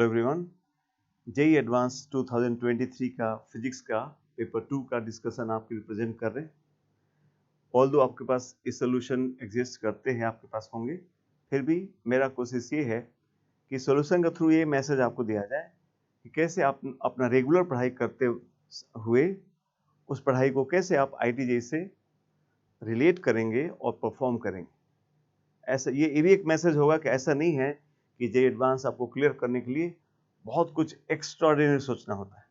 Hello everyone, JEE advance 2023 का physics का paper 2 का डिस्कशन आपके लिए प्रेजेंट कर रहे हैं। ऑल्दो आपके पास ये सोल्यूशन एग्जिस्ट करते हैं, आपके पास होंगे, फिर भी मेरा कोशिश ये है कि सोल्यूशन के थ्रू ये मैसेज आपको दिया जाए कि कैसे आप अपना रेगुलर पढ़ाई करते हुए उस पढ़ाई को कैसे आप IIT से रिलेट करेंगे और परफॉर्म करेंगे। ऐसा ये भी एक मैसेज होगा कि ऐसा नहीं है कि जेई एडवांस आपको क्लियर करने के लिए बहुत कुछ एक्स्ट्राऑर्डिनरी सोचना होता है।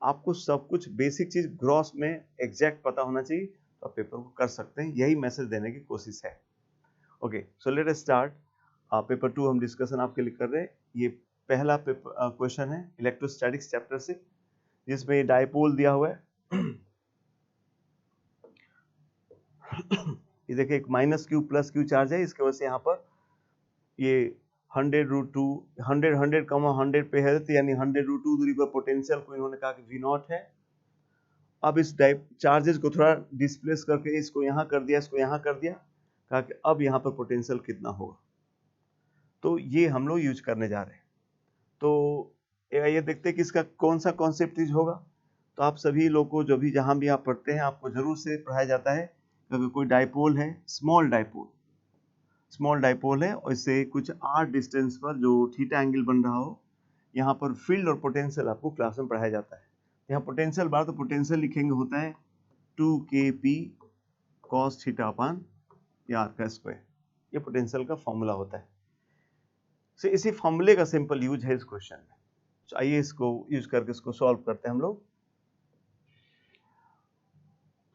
आपको सब कुछ बेसिक चीज ग्रॉस में एग्जैक्ट पता होना चाहिए, तो आप पेपर को कर सकते हैं। यही मैसेज देने की कोशिश है। ओके, सो लेट अस स्टार्ट। पेपर 2 हम डिस्कशन आपके लिए कर रहे हैं। ये पहला क्वेश्चन है इलेक्ट्रोस्टैटिक्स चैप्टर से, जिसमें डाइपोल दिया हुआ है। ये देखिए, एक -q प्लस q चार्ज है, इसके वजह से यहाँ पर ये 100√2 100 पे है, तो यानी 100√2 दूरी पर पोटेंशियल को इन्होंने कहा कि V0 है। अब इस चार्जेस को थोड़ा डिस्प्लेस करके इसको यहाँ कर दिया, इसको यहाँ कर दिया, कहा कि अब यहाँ पर पोटेंशियल कितना होगा, तो ये हम लोग यूज करने जा रहे हैं। तो ये देखते हैं कि इसका कौन सा कॉन्सेप्ट यूज होगा। तो आप सभी लोग को जो भी जहाँ भी आप पढ़ते हैं, आपको जरूर से पढ़ाया जाता है कि कोई डाइपोल है, स्मॉल डाइपोल है, और इससे कुछ r डिस्टेंस पर जो थीटा एंगल बन रहा हो, यहाँ पर फील्ड और पोटेंशियल आपको क्लास में पढ़ाया जाता है। यहाँ पोटेंशियल बार, तो पोटेंशियल लिखेंगे होता है 2kp cos theta upon r का स्क्वायर। ये पोटेंशियल का फॉर्मूला होता है। so, इसी फॉर्मूले का सिंपल यूज है इस क्वेश्चन में। so, आइए इसको यूज करके इसको सॉल्व करते हैं हम लोग।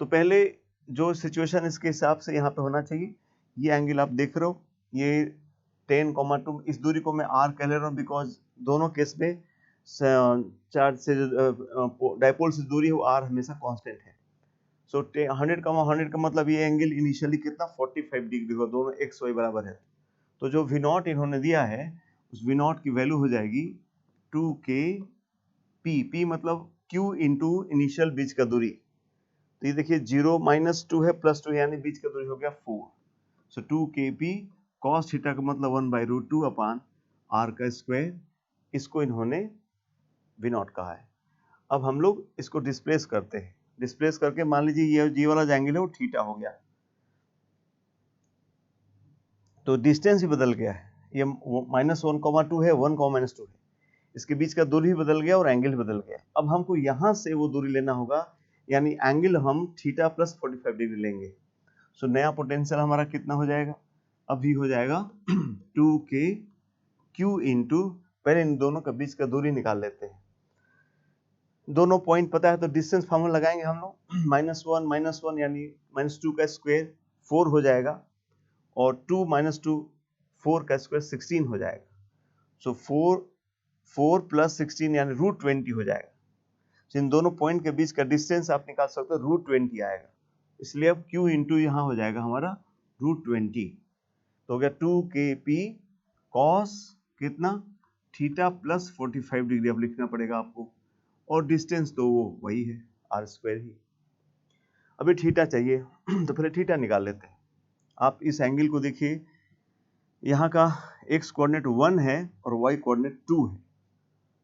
तो पहले जो सिचुएशन इसके हिसाब से यहाँ पे होना चाहिए, ये एंगल आप देख रहे हो, ये 10,2, इस दूरी को मैं r कह ले रहा हूँ बिकॉज दोनों केस में चार्ज से डाइपोल से दूरी हो r हमेशा कांस्टेंट है। सो 100, 100 का मतलब ये एंगल इनिशियली कितना 45 डिग्री हो, दोनों x y बराबर है। तो जो V0 इन्होंने दिया है, उस V0 की वैल्यू हो जाएगी 2kp, p मतलब q इंटू इनिशियल बीच का दूरी। तो ये देखिए 0 -2 है, +2 यानी बीच का दूरी हो गया 4। सो 2kp cos थीटा का मतलब 1/√2 अपान r का स्क्वायर, इसको इन्होंने V0 कहा है। अब हम लोग इसको डिस्प्लेस करते हैं। डिस्प्लेस करके मान लीजिए ये जी वाला जो एंगल है वो थीटा हो गया, तो डिस्टेंस भी बदल गया है। ये -1,2 है, 1,-2 है, इसके बीच का दूरी भी बदल गया और एंगल भी बदल गया। अब हमको यहाँ से वो दूरी लेना होगा, यानी एंगल हम थीटा प्लस 45 डिग्री लेंगे। सो नया पोटेंशियल हमारा कितना हो जाएगा, अभी हो जाएगा 2kq इंटू, पहले इन दोनों के बीच का दूरी निकाल लेते हैं। दोनों पॉइंट पता है तो डिस्टेंस फार्मूला लगाएंगे हम लोग। -1 यानी -2 का स्क्वायर 4 हो जाएगा, और 2 - 2 4 का स्क्वायर 16 हो जाएगा। सो 4 + 16 यानी √20 हो जाएगा। तो इन दोनों पॉइंट के बीच का डिस्टेंस आप निकाल सकते हो, √20 आएगा। इसलिए अब q इंटू यहाँ हो जाएगा हमारा √20, तो हो गया 2kp cos कितना थीटा प्लस 45 डिग्री अब लिखना पड़ेगा आपको, और डिस्टेंस तो वो वही है r² ही। अभी थीटा चाहिए तो पहले थीटा निकाल लेते हैं। आप इस एंगल को देखिए, यहाँ का x कोऑर्डिनेट 1 है और y कोऑर्डिनेट 2 है,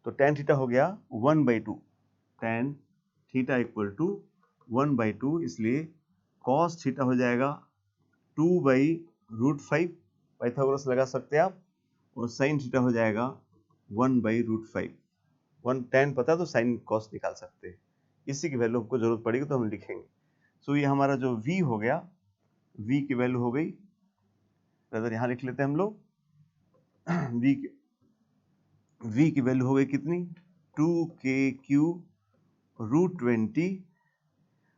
तो tan थीटा हो गया 1/2, tan थीटा इक्वल टू 1/2, इसलिए cos थीटा हो जाएगा 2/√5, पाइथागोरस लगा सकते हैं आप, और sin थीटा हो जाएगा 1/√5। 1 tan पता तो sin cos निकाल सकते हैं। इसी की वैल्यू हमको जरूरत पड़ेगी तो हम लिखेंगे। सो ये हमारा जो v हो गया, v की वैल्यू हो गई, अगर यहाँ लिख लेते हैं हम लोग, v की वैल्यू हो गई कितनी 2kq √20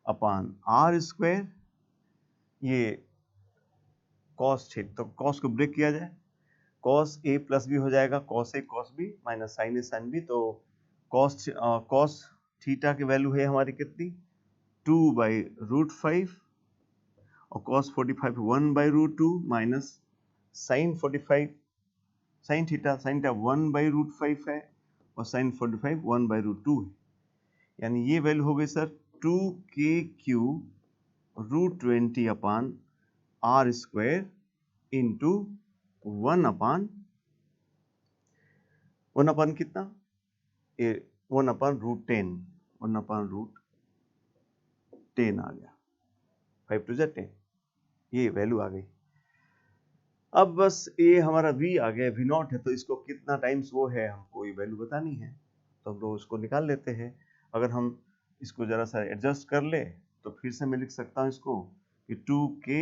अपान r², ये cos थीटा, तो cos को ब्रेक किया जाए, cos a प्लस b हो जाएगा, cos a cos b minus sin a sin b, तो cos थीटा की वैल्यू है हमारी कितनी 2/√5, और cos 45 1/√2 minus sin 45 sin theta 1/√5 है, और sin 45 1/√2 है, यानी ये वैल्यू हो गई सर 2kq √20 अपान r² इंटू 1 अपान 1 अपन कितना, ये 1 अपन रूट 10, 1 अपन रूट 10 आ गया, 5 टू 10, ये वैल्यू आ गई। अब बस ये हमारा v आ गया, v नॉट है, तो इसको कितना टाइम्स वो है हमको ये वैल्यू बतानी है, तो हम लोग उसको निकाल लेते हैं। अगर हम इसको जरा सा एडजस्ट कर ले तो फिर से मैं लिख सकता हूँ इसको कि 2k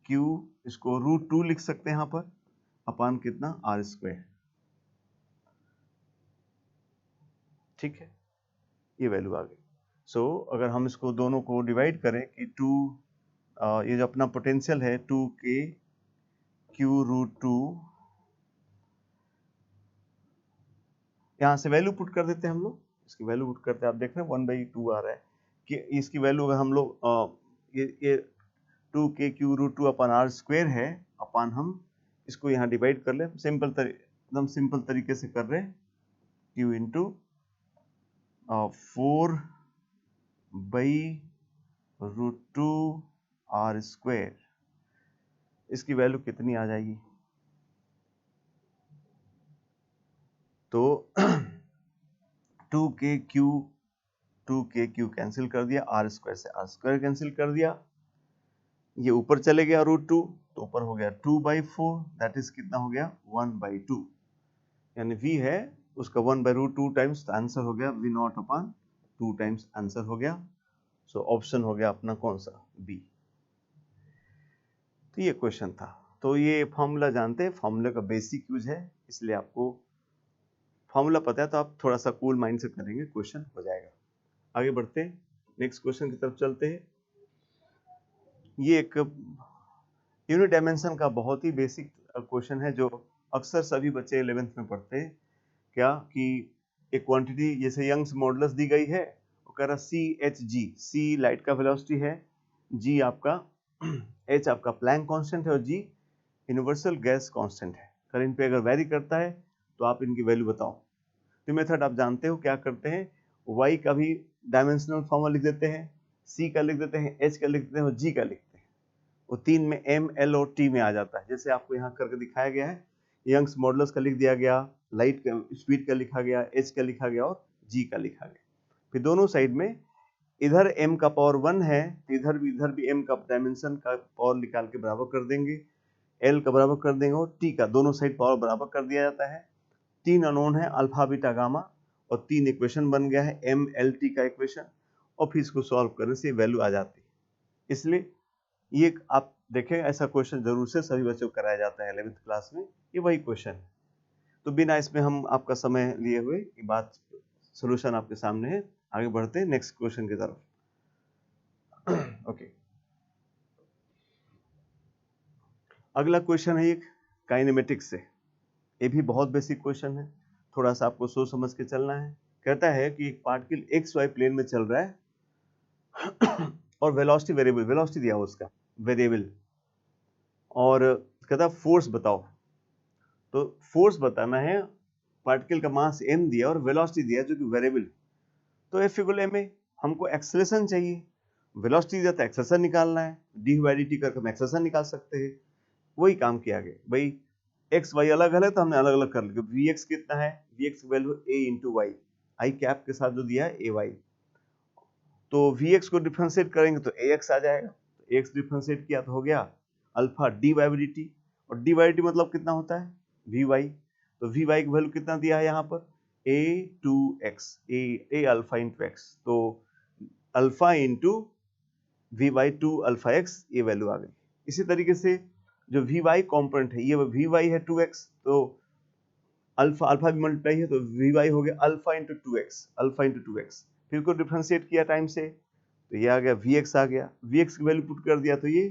q, इसको रूट 2 लिख सकते हैं यहाँ पर, अपान कितना r स्क्वायर, ठीक है, ये वैल्यू आ गई। सो अगर हम इसको दोनों को डिवाइड करें कि 2, ये जो अपना पोटेंशियल है 2k q रूट 2, यहाँ से वैल्यू पुट कर देते हैं हम लोग, इसकी वैल्यू पुट करते हैं, आप देख रहे हैं 1/2 आ रहा है कि इसकी वैल्यू अगर हम लोग ये 2k रूट 2 अपन r स्क्वायर है, अपन हम इसको यहाँ डिवाइड कर ले, एकदम सिंपल तरीके से कर रहे हैं, q into 4 by root 2 r square, इसकी वैल्यू कितनी आ जाएगी, तो 2k कैंसिल कर दिया, r स्क्वायर से r स्क्वायर कैंसिल कर दिया, ये ऊपर चले गया रूट 2, तो ऊपर हो गया 2/4, दैट इज कितना हो गया 1/2, यानी v है उसका 1/√2 टाइम्स, आंसर हो गया v not upon 2 times, answer हो गया। सो ऑप्शन हो गया अपना कौन सा, बी। तो ये क्वेश्चन था, तो ये फॉर्मूला जानते हैं, फॉर्मूला का बेसिक यूज है, इसलिए आपको फॉर्मूला पता है तो आप थोड़ा सा कूल माइंड से करेंगे, क्वेश्चन हो जाएगा। आगे बढ़ते हैं, नेक्स्ट क्वेश्चन की तरफ चलते हैं। ये एक यूनिट डायमेंशन का बहुत ही बेसिक क्वेश्चन है, जो अक्सर सभी बच्चे 11th में पढ़ते हैं। क्या कि एक क्वांटिटी जैसे यंग्स मॉडुलस दी गई है, वो कह रहा CHG, C लाइट का वेलोसिटी है, G आपका H आपका प्लैंक कांस्टेंट है और G यूनिवर्सल गैस कांस्टेंट है। अगर इन पे अगर वेरी करता है तो आप इनकी वैल्यू बताओ। तो मेथड आप जानते हो, क्या करते हैं, Y का भी डायमेंशनल फॉर्मूला लिख देते हैं, C का लिख देते हैं, H का लिख देते हैं और G का लिखते हैं, वो 3 में M, L और T में आ जाता है, जैसे आपको यहाँ करके दिखाया गया है। यंग्स मॉडुलस का लिख दिया गया, लाइट का स्पीड का लिखा गया, H का लिखा गया और G का लिखा गया। फिर दोनों साइड में इधर M का पावर 1 है, इधर भी M का डायमेंशन का पावर निकाल के बराबर कर देंगे, L का बराबर कर देंगे और T का, दोनों साइड पावर बराबर कर दिया जाता है। 3 अननोन है, अल्फा बीटा गामा, और 3 इक्वेशन बन गया है, M L T का इक्वेशन, और फिर इसको सॉल्व करने से वैल्यू आ जाती है। इसलिए ये आप देखें, ऐसा क्वेश्चन जरूर से सभी बच्चों को कराया जाता है 11th क्लास में, ये वही क्वेश्चन है। तो बिना इसमें हम आपका समय लिए हुए, ये बात सॉल्यूशन आपके सामने है। आगे बढ़ते हैं नेक्स्ट क्वेश्चन की तरफ। ओके, अगला क्वेश्चन है एक काइनेमेटिक्स से, ये भी बहुत बेसिक क्वेश्चन है, थोड़ा सा आपको सोच समझ के चलना है। कहता है कि एक पार्टिकल XY प्लेन में चल रहा है और वेलोसिटी वेरिएबल, वेलोसिटी दिया उसका वेरिएबल, और कहता फोर्स बताओ। तो फोर्स बताना है, पार्टिकल का मास m दिया और वेलोसिटी दिया जो कि वेरिएबल। तो F इक्वल m में हमको एक्सेलरेशन चाहिए, वेलोसिटी दिया तो एक्सेलरेशन निकालना है, d/dt करके हम एक्सेलरेशन निकाल सकते हैं। वही काम किया गया भाई, x y अलग अलग तो हमने अलग अलग कर लिया। vx कितना है, vx की value a into Y, I cap के साथ जो दिया है ay, तो vx को डिफरेंशिएट करेंगे तो ax आ जाएगा, तो ax डिफरेंशिएट किया तो हो गया अल्फा d/dt, और d/dt मतलब कितना होता है vy, तो vy की वैल्यू कितना दिया है यहाँ पर a2x, a alpha into x, तो alpha into vy 2 alpha x, ये वैल्यू आ गई। इसी तरीके से जो vy कंपोनेंट है, ये vy है 2x, तो अल्फा अल्फा भी मल्टीप्लाई है, तो vy हो गया alpha into 2x, alpha into 2x, फिर को डिफरेंशिएट किया टाइम से, तो ये आ गया vx आ गया, vx की वैल्यू पुट कर दिया तो ये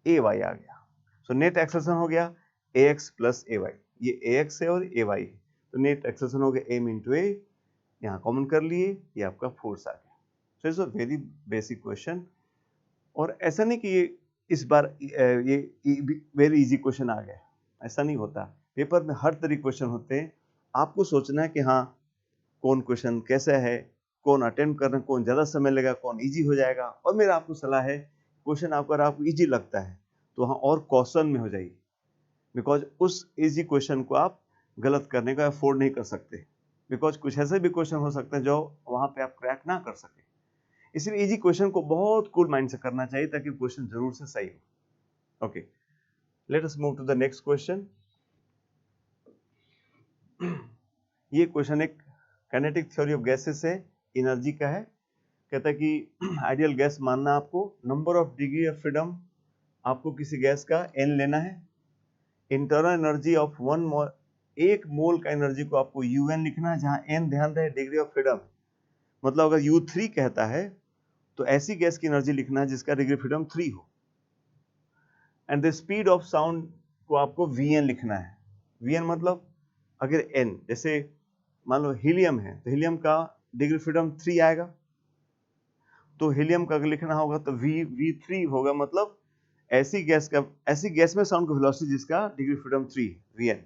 ay आ गया। सो नेट एक्सेलरेशन हो गया ax प्लस ay, ये ax है और ay है, तो नेट एक्सेलरेशन हो गया m इंटू a, यहाँ कॉमन कर लिए, ये आपका फोर्स आ गया। So it's a very basic question, और ऐसा नहीं कि ये इस बार ये वेरी इजी क्वेश्चन आ गया, ऐसा नहीं होता। पेपर में हर तरह क्वेश्चन होते हैं, आपको सोचना है कि हाँ कौन क्वेश्चन कैसा है, कौन अटेम्प्ट करना, कौन ज़्यादा समय लेगा, कौन इजी हो जाएगा। और मेरा आपको सलाह है, क्वेश्चन आपको इजी लगता है तो वहाँ और कौशल में हो जाइए, बिकॉज उस इजी क्वेश्चन को आप गलत करने का अफोर्ड नहीं कर सकते, बिकॉज कुछ ऐसे भी क्वेश्चन हो सकते हैं जो वहां पे आप क्रैक ना कर सके। इसलिए इजी क्वेश्चन को बहुत कूल माइंड से करना चाहिए ताकि क्वेश्चन जरूर से सही हो। Okay, let us move to the next question. ये क्वेश्चन एक काइनेटिक थ्योरी ऑफ गैसेस से एनर्जी का है। कहता है कि आइडियल गैस मानना आपको, number of degree of freedom आपको किसी गैस का n लेना है, internal energy of one mole, एक मोल का एनर्जी को आपको un लिखना है, जहां n ध्यान रहे डिग्री ऑफ फ्रीडम। मतलब अगर U3 कहता है तो ऐसी गैस की एनर्जी लिखना है जिसका डिग्री फ्रीडम 3 हो। And the speed of sound को आपको Vn लिखना है। Vn मतलब अगर n, जैसे मान लो हीलियम है तो हीलियम का डिग्री फ्रीडम 3 आएगा, तो हीलियम का अगर लिखना होगा तो V3 होगा, मतलब ऐसी गैस में साउंड की वेलोसिटी जिसका डिग्री फ्रीडम 3 Vn।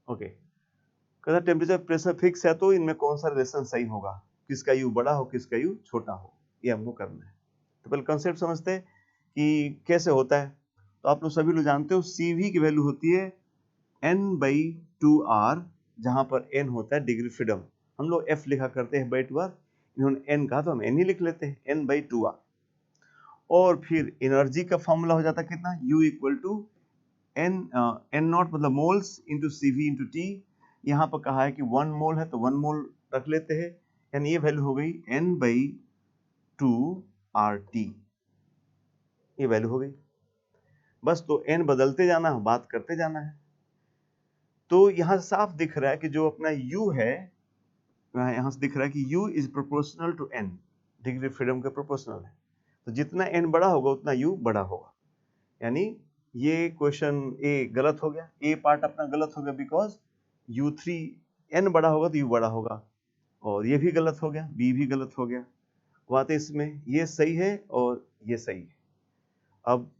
ओके, कहता टेम्परेचर प्रेशर फिक्स है तो इनमें कौन सा रिलेशन सही होगा, किसका U बड़ा हो किसका U छोटा हो, ये हमको करना है। तो पहले कंसेप्ट समझते हैं कि कैसे होता है। तो आप लोग सभी लोग जानते हो CV की वैल्यू होती है n/2r, जहां पर n होता है डिग्री फ्रीडम। हम लोग F लिखा करते हैं /2r, इन्होंने n कहा तो हम n ही लिख लेते हैं, n/2r। और फिर एनर्जी का फॉर्मूला हो जाता है कितना, U equal to n naught मतलब moles into CV into T। यहाँ पर कहा है कि 1 मोल है तो 1 मोल रख लेते हैं, यानी ये वैल्यू हो गई n/2RT, ये वैल्यू हो गई। बस तो n बदलते जाना है, बात करते जाना है। तो यहाँ साफ दिख रहा है कि जो अपना U है, यहाँ से दिख रहा है कि U is proportional to n, degree freedom के प्रोपोर्शनल है। तो जितना n बड़ा होगा उतना U बड़ा होगा, यानी ये क्वेश्चन ए गलत हो गया, ए पार्ट अपना गलत हो गया, बिकॉज U3 n बड़ा होगा तो U बड़ा होगा। और ये भी गलत हो गया, बी भी गलत हो गया। बात इसमें ये सही है और ये सही है। अब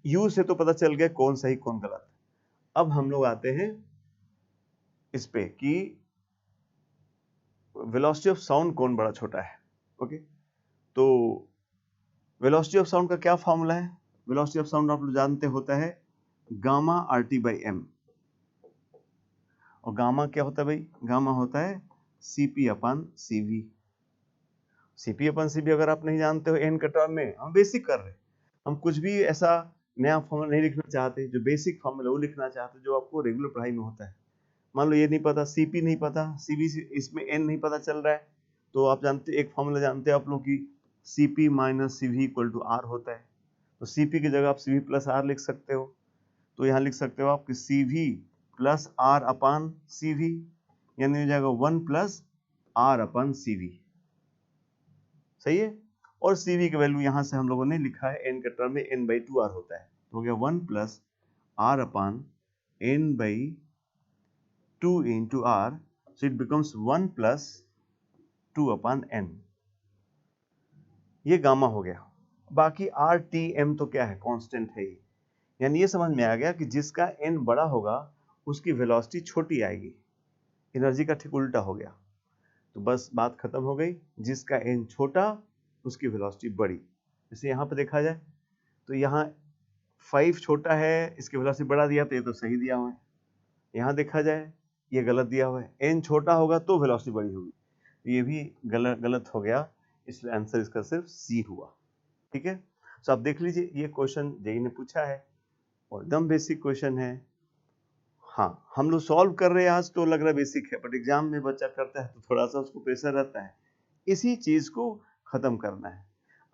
U से तो पता चल गया कौन सही कौन गलत है। अब हम लोग आते हैं इस पे कि वेलोसिटी ऑफ साउंड कौन बड़ा छोटा है। ओके, तो वेलोसिटी ऑफ साउंड का क्या फॉर्मूला है? वेलोसिटी ऑफ साउंड आप लोग जानते होता है गामा RT/m। और गामा क्या होता है भाई? गामा होता है CP/CV। CP/CV अगर आप नहीं जानते हो n के टर्म में, हम बेसिक कर रहे हैं, हम कुछ भी ऐसा नया फॉर्मूला नहीं लिखना चाहते, जो बेसिक फॉर्मूला वो लिखना चाहते जो आपको रेगुलर पढ़ाई में होता है। मान लो ये नहीं पता, CP नहीं पता, CV इसमें n नहीं पता चल रहा है, तो आप जानते एक फॉर्मूला जानते हैं आप लोग की CP - CV equal to R होता है। तो CP की जगह आप CV प्लस R लिख सकते हो। तो यहाँ लिख सकते हो आप कि CV प्लस R/CV, यानी हो जाएगा 1 प्लस R/CV। सही है। और CV की वैल्यू यहाँ से हम लोगों ने लिखा है n के टर्म में n/2r होता है, तो हो गया 1 plus R/n/2 into R, so it becomes 1 plus 2/n। ये गामा हो गया। बाकी RTM तो क्या है, कांस्टेंट है ये, यानी ये समझ में आ गया कि जिसका n बड़ा होगा उसकी वेलोसिटी छोटी आएगी। एनर्जी का ठीक उल्टा हो गया। तो बस बात खत्म हो गई, जिसका n छोटा उसकी वेलोसिटी बड़ी। जैसे यहाँ पे देखा जाए तो यहाँ 5 छोटा है, इसकी वेलोसिटी बड़ा दिया तो ये तो सही दिया हुआ है। यहाँ देखा जाए ये गलत दिया हुआ है, n छोटा होगा तो वेलोसिटी बड़ी होगी, तो ये भी गलत हो गया, इसलिए आंसर इसका सिर्फ C हुआ। ठीक है, तो आप देख लीजिए ये क्वेश्चन जेई ने पूछा है और एकदम बेसिक क्वेश्चन है। हाँ, हम लोग सॉल्व कर रहे हैं आज तो लग रहा है बेसिक है, बट एग्जाम में बच्चा करता है तो थोड़ा सा उसको प्रेशर रहता है। इसी चीज को खत्म करना है।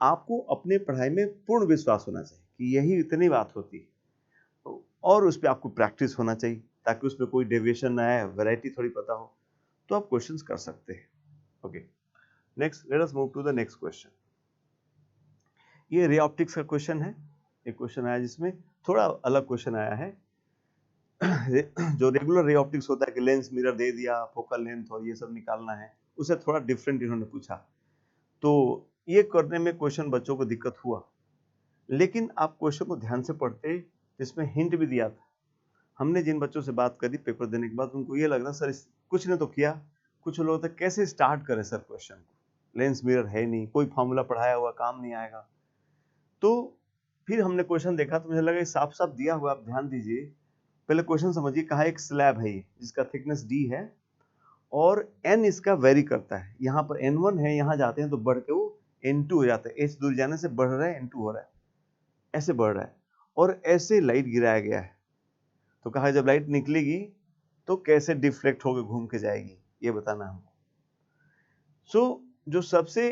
आपको अपने पढ़ाई में पूर्ण विश्वास होना चाहिए कि यही इतनी बात होती है, और उस पर आपको प्रैक्टिस होना चाहिए ताकि उसमें कोई डेविएशन ना आए, वैरायटी थोड़ी पता हो, तो आप क्वेश्चंस कर सकते हैं। Okay, next let us move to the next question. ये रे ऑप्टिक्स का क्वेश्चन है। एक क्वेश्चन आया जिसमें थोड़ा अलग क्वेश्चन आया है। जो रेगुलर रे ऑप्टिक्स होता है कि लेंस मिरर दे दिया, फोकल लेंथ और ये सब निकालना है, उसे थोड़ा डिफरेंट इन्होंने पूछा। तो ये करने में क्वेश्चन बच्चों को दिक्कत हुआ, लेकिन आप क्वेश्चन को ध्यान से पढ़ते, इसमें हिंट भी दिया था। हमने जिन बच्चों से बात करी पेपर देने के बाद, उनको ये लग रहा सर कुछ ने तो किया, कुछ लोग थे कैसे स्टार्ट करें सर क्वेश्चन को, लेंस मिरर है नहीं, कोई फॉर्मूला पढ़ाया हुआ काम नहीं आएगा। तो फिर हमने क्वेश्चन देखा तो मुझे लगा साफ साफ दिया हुआ, आप ध्यान दीजिए। पहले क्वेश्चन समझिए, कहा एक स्लैब है ये जिसका थिकनेस d है और n इसका वेरी करता है। यहाँ पर n1 है, यहाँ जाते हैं तो बढ़ के वो n2 हो जाता है, h दूर जाने से बढ़ रहा है, n2 हो रहा है, ऐसे बढ़ रहा है और ऐसे लाइट गिराया गया है। तो कहा जब लाइट निकलेगी तो कैसे डिफ्लेक्ट होकर घूम के जाएगी, ये बताना हमको। सो जो सबसे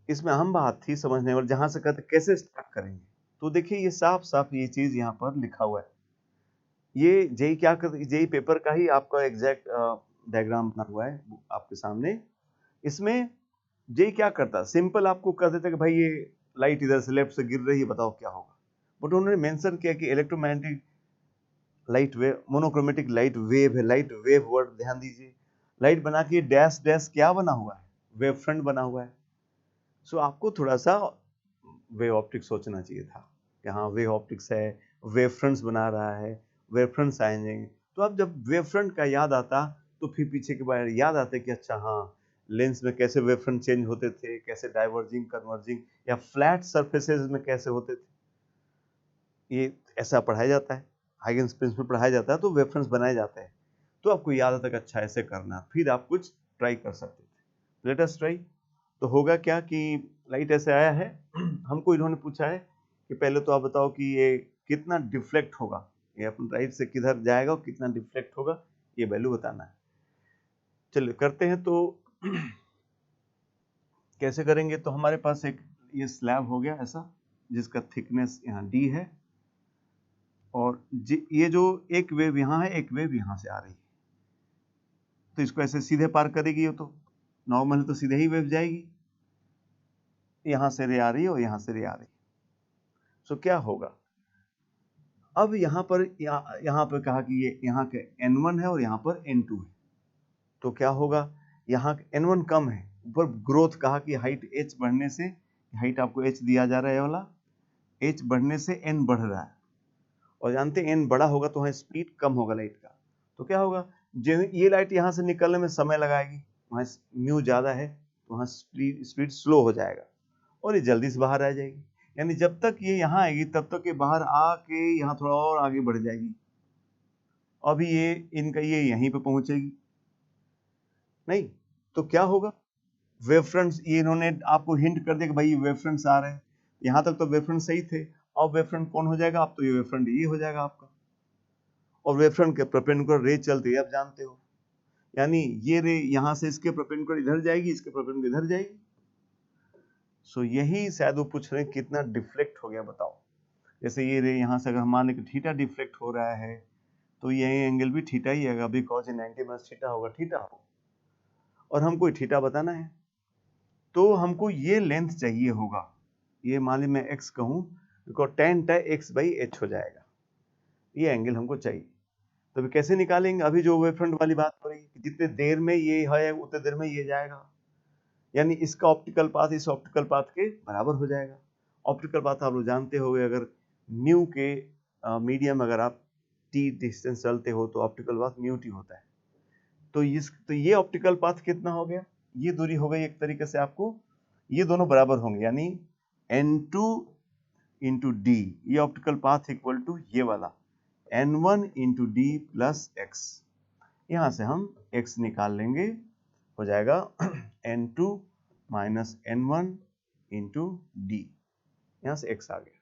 इसमें अहम बात थी समझने वाली, जहां से कहते कैसे स्टार्ट करेंगे, तो देखिए ये साफ साफ ये चीज यहाँ पर लिखा हुआ है। ये जेई क्या करते, जेई पेपर का ही आपका एग्जैक्ट डायग्राम बना हुआ है आपके सामने। इसमें जेई क्या करता, सिंपल आपको कह देता कि भाई ये लाइट इधर से लेफ्ट से गिर रही है, बताओ क्या होगा। बट उन्होंने मेंशन किया कि electromagnetic light wave, monochromatic light wave है, लाइट वेव वर्ड ध्यान दीजिए। लाइट बना के डैश डैश क्या बना हुआ है, वेव फ्रंट बना हुआ है। सो आपको थोड़ा सा वेव ऑप्टिक्स सोचना चाहिए था कि हाँ वेव ऑप्टिक्स है, वेव फ्रंट्स बना रहा है, वेव फ्रंट्स आएंगे। तो अब जब वेव फ्रंट का याद आता तो फिर पीछे के बारे याद आते कि अच्छा हाँ लेंस में कैसे वेव फ्रंट चेंज होते थे, कैसे डाइवर्जिंग कन्वर्जिंग या फ्लैट सरफेसेस में कैसे होते थे, ये ऐसा पढ़ाया जाता है, हाइगेंस प्रिंसिपल पढ़ाया जाता है, तो वेव फ्रंट्स बनाए जाते हैं। तो आपको याद आता कि अच्छा ऐसे करना, फिर आप कुछ ट्राई कर सकते थे। Let us try. तो होगा क्या कि लाइट ऐसे आया है, हमको इन्होंने पूछा है कि पहले तो आप बताओ कि ये कितना डिफ्लेक्ट होगा, ये अपन राइट से किधर जाएगा और कितना डिफ्लेक्ट होगा, ये वैल्यू बताना है। चलिए करते हैं। तो कैसे करेंगे, तो हमारे पास एक ये स्लैब हो गया ऐसा जिसका थिकनेस यहाँ d है और ये जो एक वेव यहाँ है, एक वेव यहाँ से आ रही है, तो इसको ऐसे सीधे पार करेगी। ये तो नॉर्मल है तो सीधे ही वेव जाएगी, यहाँ से रे आ रही है और यहाँ से रे आ रही है। सो क्या होगा, अब यहाँ पर कहा कि ये यहाँ के n1 है और यहाँ पर n2 है, तो क्या होगा, यहाँ n1 कम है, ऊपर ग्रोथ कहा कि हाइट h बढ़ने से, हाइट आपको h दिया जा रहा है वाला, h बढ़ने से n बढ़ रहा है और जानते हैं n बड़ा होगा तो वहाँ स्पीड कम होगा लाइट का। तो क्या होगा, जो ये लाइट यहाँ से निकलने में समय लगाएगी, वहाँ म्यू ज्यादा है तो वहाँ स्पीड स्लो हो जाएगा और ये जल्दी से बाहर आ जाएगी। यानी जब तक ये यहाँ आएगी तब तक ये बाहर आके यहाँ थोड़ा और आगे बढ़ जाएगी, अभी ये इनका ये यहीं पे पहुंचेगी नहीं। तो क्या होगा, वेव फ्रंट्स, ये इन्होंने आपको हिंट कर दिया कि भाई ये वेव फ्रंट्स आ रहे हैं, यहाँ तक तो वेव फ्रंट सही थे। अब वेव फ्रंट कौन हो जाएगा, अब तो ये वेव फ्रंट ये हो जाएगा आपका, और वेव फ्रंट के परपेंडिकुलर रे चलती है, आप जानते हो, यानी ये रे यहाँ से इसके परपेंडिकुलर इधर जाएगी, इसके परपेंडिकुलर इधर जाएगी। सो यही शायद वो पूछ रहे हैं कितना डिफ्लेक्ट हो गया बताओ। जैसे ये रे यहाँ से अगर हम मान लें कि थीटा डिफ्लेक्ट हो रहा है तो ये एंगल भी थीटा ही है, बिकॉज ये 90 माइनस थीटा होगा, थीटा हो, और हमको थीटा बताना है तो हमको ये लेंथ चाहिए होगा। ये मान ली मैं x कहूँ, because tan x by h हो जाएगा, ये एंगल हमको चाहिए। तो अभी कैसे निकालेंगे, अभी जो वेव फ्रंट वाली बात हो रही है, जितने देर में ये है उतने देर में ये जाएगा, यानी इसका ऑप्टिकल पाथ इस ऑप्टिकल पाथ के बराबर हो जाएगा। ऑप्टिकल पाथ आप लोग जानते हो, अगर म्यू के मीडियम अगर आप t डिस्टेंस चलते हो तो ऑप्टिकल पाथ म्यू t होता है। तो ये ऑप्टिकल पाथ कितना हो गया, ये दूरी हो गई एक तरीके से आपको, ये दोनों बराबर होंगे, यानी n2 इंटू डी, ये ऑप्टिकल पाथ इक्वल टू ये वाला n1 into D plus x। यहां से हम x निकाल लेंगे, हो जाएगा n2 minus n1 into D, यहां से x आ गया।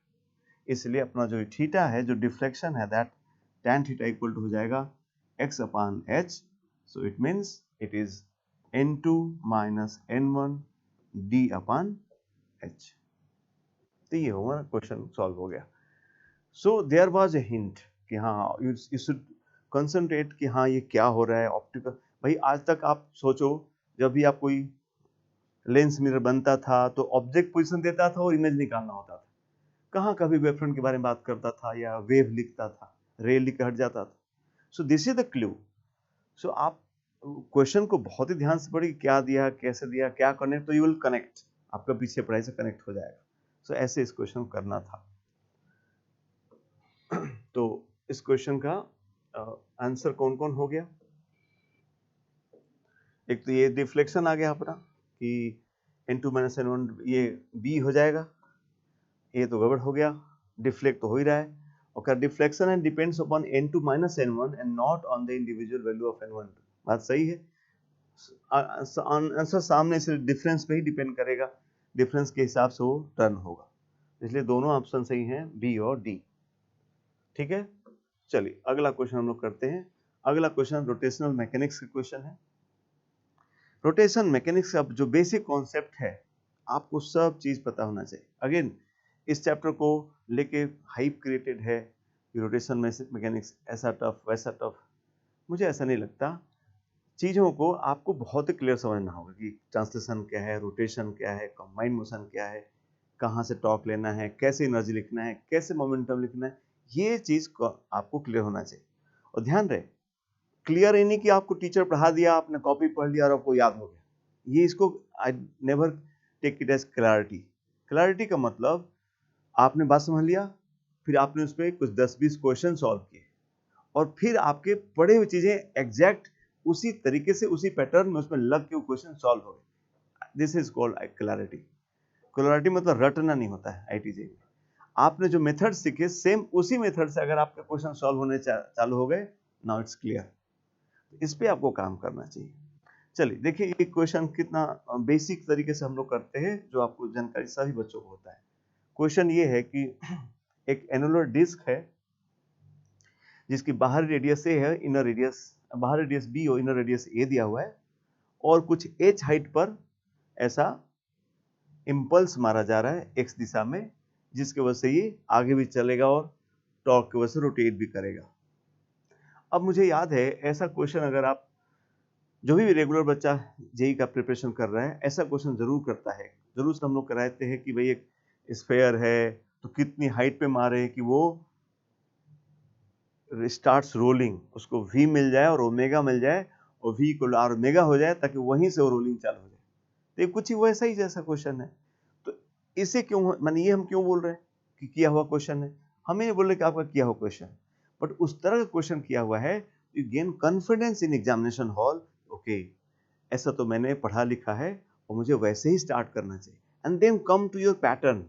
इसलिए अपना जो थीटा है, जो डिफ्लेक्शन है, that tan theta equal to हो जाएगा x upon h। So it means it is n2 minus n1 d upon h। तो ये होगा, क्वेश्चन सॉल्व हो गया। So there was a hint कि हाँ यू शुड कंसंट्रेट कि हाँ ये क्या हो रहा है ऑप्टिकल। भाई आज तक आप सोचो, जब भी आप कोई लेंस मिरर बनता था तो ऑब्जेक्ट पोजीशन देता था और इमेज निकालना होता था, कहाँ कभी वेव फ्रंट के बारे में बात करता था या वेव लिखता था, रे लिख के हट जाता था। So this is the clue. सो आप क्वेश्चन को बहुत ही ध्यान से पढ़िए, क्या दिया, कैसे दिया, क्या कनेक्ट, तो यू विल कनेक्ट, आपका पीछे पढ़ाई से कनेक्ट हो जाएगा। सो ऐसे इस क्वेश्चन को करना था। तो इस क्वेश्चन का आंसर कौन कौन हो गया, एक तो ये डिफ्लेक्शन आ गया अपना कि n2 माइनस n1 ये b हो जाएगा, ये तो गड़बड़ हो गया, डिफ्लेक्ट तो हो ही रहा है। और क्या डिफ्लेक्शन है depends upon n2 minus n1 and not on the individual value of n1। बात सही है। आंसर सामने से डिफरेंस पे ही डिपेंड करेगा, डिफरेंस के हिसाब से वो टर्न होगा, इसलिए दोनों ऑप्शन सही हैं, बी और डी। ठीक है, चलिए अगला क्वेश्चन हम लोग करते हैं। अगला क्वेश्चन रोटेशनल मैकेनिक्स का क्वेश्चन है। रोटेशन मैकेनिक्स का जो बेसिक कॉन्सेप्ट है आपको सब चीज पता होना चाहिए। अगेन इस चैप्टर को लेके हाइप क्रिएटेड है कि रोटेशन मैकेनिक्स ऐसा टफ वैसा टफ, मुझे ऐसा नहीं लगता। चीज़ों को आपको बहुत ही क्लियर समझना होगा कि ट्रांसलेशन क्या है, रोटेशन क्या है, कंबाइंड मोशन क्या है, कहाँ से टॉर्क लेना है, कैसे एनर्जी लिखना है, कैसे मोमेंटम लिखना है, ये चीज़ आपको क्लियर होना चाहिए। और ध्यान रहे, क्लियर ही नहीं कि आपको टीचर पढ़ा दिया, आपने कॉपी पढ़ लिया और आपको याद हो गया, ये इसको I never take it as clarity. Clarity का मतलब आपने बात समझ लिया, फिर आपने उस पर कुछ 10-20 क्वेश्चन सॉल्व किए और फिर आपके पढ़े हुई चीज़ें एग्जैक्ट उसी तरीके से उसी पैटर्न में उसमें लग के वो क्वेश्चन सॉल्व हो गए। This is called clarity. Clarity मतलब रटना नहीं होता है आईटीजे में। आपने जो मेथड सीखे सेम उसी मेथड से अगर आपके क्वेश्चन सॉल्व होने चालू हो गए, नाउ इट्स क्लियर। इस पे आपको काम करना चाहिए। चलिए देखिए ये क्वेश्चन कितना बेसिक तरीके से हम लोग करते हैं, जो आपको जानकारी सभी बच्चों को होता है। क्वेश्चन ये है कि एक एनुलर डिस्क है जिसकी बाहरी रेडियस ए है, इनर रेडियस बाहर रेडियस बी और इनर रेडियस ए दिया हुआ है, और कुछ h हाइट पर ऐसा इंपल्स मारा जा रहा है x दिशा में, जिसकी वजह से ये आगे भी चलेगा और टॉर्क की वजह से रोटेट भी करेगा। अब मुझे याद है ऐसा क्वेश्चन अगर आप जो भी रेगुलर बच्चा जेई का प्रिपरेशन कर रहा है ऐसा क्वेश्चन जरूर करता है। जरूर से हम लोग कराते हैं कि भाई एक स्फेयर है तो कितनी हाइट पे मारे कि वो स्टार्ट्स रोलिंग, उसको v मिल जाए और ओमेगा मिल जाए और v इक्वल आर ओमेगा हो जाए ताकि वहीं से वो रोलिंग चालू हो जाए। तो ये कुछ ही वैसा ही जैसा क्वेश्चन है। तो इसे क्यों माने ये हम क्यों बोल रहे हैं कि किया हुआ क्वेश्चन है, हम ये बोल रहे कि आपका किया हुआ क्वेश्चन, बट उस तरह का क्वेश्चन किया हुआ है you gain confidence in examination hall. Okay ऐसा तो मैंने पढ़ा लिखा है और मुझे वैसे ही स्टार्ट करना चाहिए, and then come to your pattern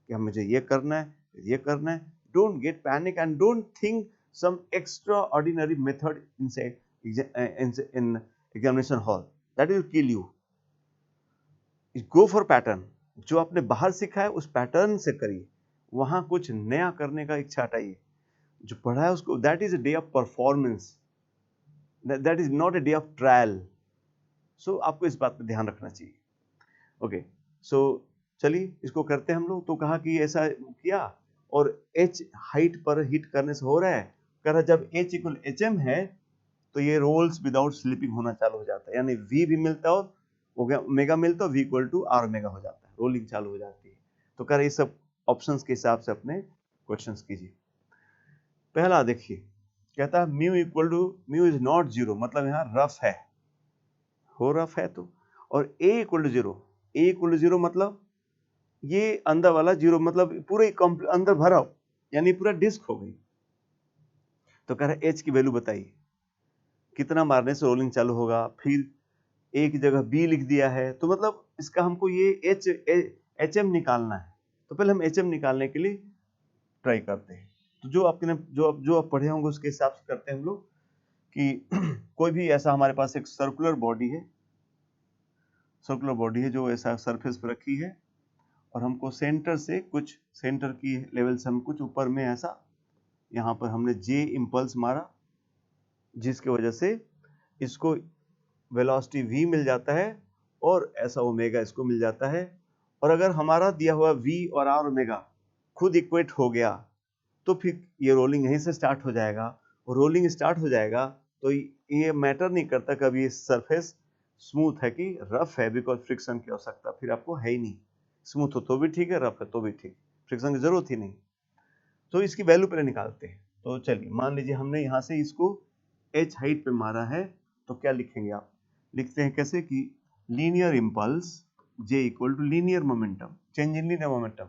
कि मुझे ये करना है ये करना है। Don't get panic and don't think some extraordinary method in examination hall that will kill you. Go for pattern, जो आपने बाहर सीखा है उस पैटर्न से करिए, वहां कुछ नया करने का इच्छा हटाइए। जो पढ़ा है उसको, that is a day of performance, that is not a day of trial. So आपको इस बात पे ध्यान रखना चाहिए। ओके सो चलिए इसको करते हैं हम लोग। तो कहा कि ऐसा किया और h हाइट पर हिट करने से हो रहा है, कह रहा जब h इक्वल hm है तो ये रोल्स विदाउट स्लिपिंग होना चालू हो जाता है, यानी v भी मिलता है और ओमेगा मिलता है, v equal to R omega हो जाता है, रोलिंग चालू हो जाती है। तो कह रहा ये सब ऑप्शंस के हिसाब से अपने क्वेश्चंस कीजिए। पहला देखिए कहता है mu equal to mu is not zero, मतलब यहाँ रफ है, हो रफ है तो, और a equal to zero, a equal to zero मतलब ये अंदर वाला जीरो मतलब पूरे अंदर भरा हो, यानी पूरा डिस्क हो गई। तो कह रहा है h की वैल्यू बताइए, कितना मारने से रोलिंग चालू होगा, फिर a की जगह b लिख दिया है, तो मतलब इसका हमको ये hm निकालना है। तो पहले हम hm निकालने के लिए ट्राई करते हैं। तो जो आपने जो आप पढ़े होंगे उसके हिसाब से करते हैं हम लोग कि कोई भी ऐसा हमारे पास एक सर्कुलर बॉडी है जो ऐसा सरफेस पर रखी है, और हमको सेंटर से कुछ सेंटर की लेवल से हम कुछ ऊपर में ऐसा यहाँ पर हमने जे इम्पल्स मारा, जिसके वजह से इसको वेलोसिटी v मिल जाता है और ऐसा ओमेगा इसको मिल जाता है। और अगर हमारा दिया हुआ v और r ओमेगा खुद इक्वेट हो गया तो फिर ये रोलिंग यहीं से स्टार्ट हो जाएगा, और रोलिंग स्टार्ट हो जाएगा तो ये मैटर नहीं करता कभी ये सरफेस स्मूथ है कि रफ है, बिकॉज फ्रिक्शन की आवश्यकता फिर आपको है ही नहीं। स्मूथ हो तो भी ठीक है, रफ है तो भी ठीक, फ्रिक्शन की जरूरत ही नहीं। तो इसकी वैल्यू पहले निकालते हैं। तो चलिए मान लीजिए हमने यहाँ से इसको h हाइट पे मारा है, तो क्या लिखेंगे आप, लिखते हैं कैसे कि linear impulse j equal to linear momentum, change in linear momentum,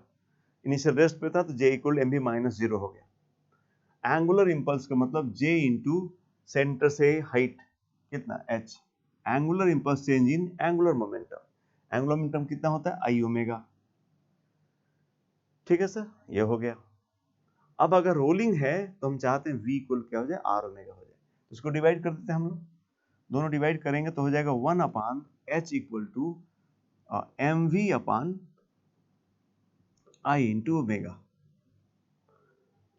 initial rest पे था तो j इक्वल mv माइनस 0 हो गया। एंगुलर इंपल्स का मतलब j इंटू सेंटर से हाइट कितना h, angular impulse change in angular momentum, angular momentum कितना होता है i ओमेगा। ठीक है सर, ये हो गया। अब अगर रोलिंग है तो हम चाहते हैं v इक्वल क्या हो जाए, r ओमेगा हो जाए। तो इसको डिवाइड कर देते हैं हम लोग, दोनों डिवाइड करेंगे तो हो जाएगा 1 upon h equal to mv upon i into omega,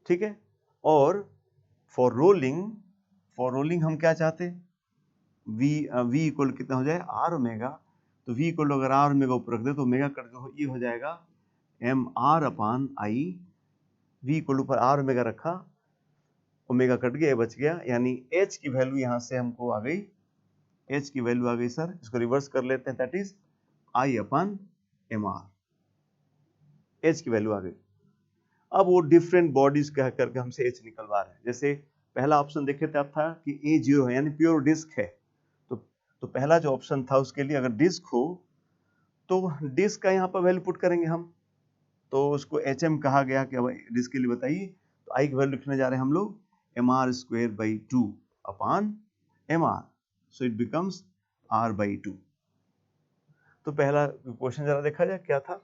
ठीक है। और फॉर रोलिंग हम क्या चाहते हैं, v इक्वल कितना हो जाए, r ओमेगा। तो v इक्वल अगर r ओमेगा ऊपर रख दे तो ओमेगा कट के ये हो जाएगा mr upon i, v equal ऊपर r ओमेगा रखा, ओमेगा कट गया, बच गया, यानी h की वैल्यू यहाँ से हमको आ गई, h की वैल्यू आ गई सर, इसको रिवर्स कर लेते हैं, that is i upon mr, h की वैल्यू आ गई। अब वो डिफरेंट बॉडीज कह करके हमसे h निकलवा रहे हैं। जैसे पहला ऑप्शन देखे थे आप था कि a 0 है यानी प्योर डिस्क है, तो पहला जो ऑप्शन था उसके लिए अगर डिस्क हो तो डिस्क का यहाँ पर वैल्यू पुट करेंगे हम, तो उसको HM कहा गया कि डिस्क के लिए बताइए, तो I की वैल्यू लिखने जा रहे हैं हम लोग mr square by 2 upon mr, so it becomes r by 2। तो पहला क्वेश्चन जरा देखा जाए क्या था।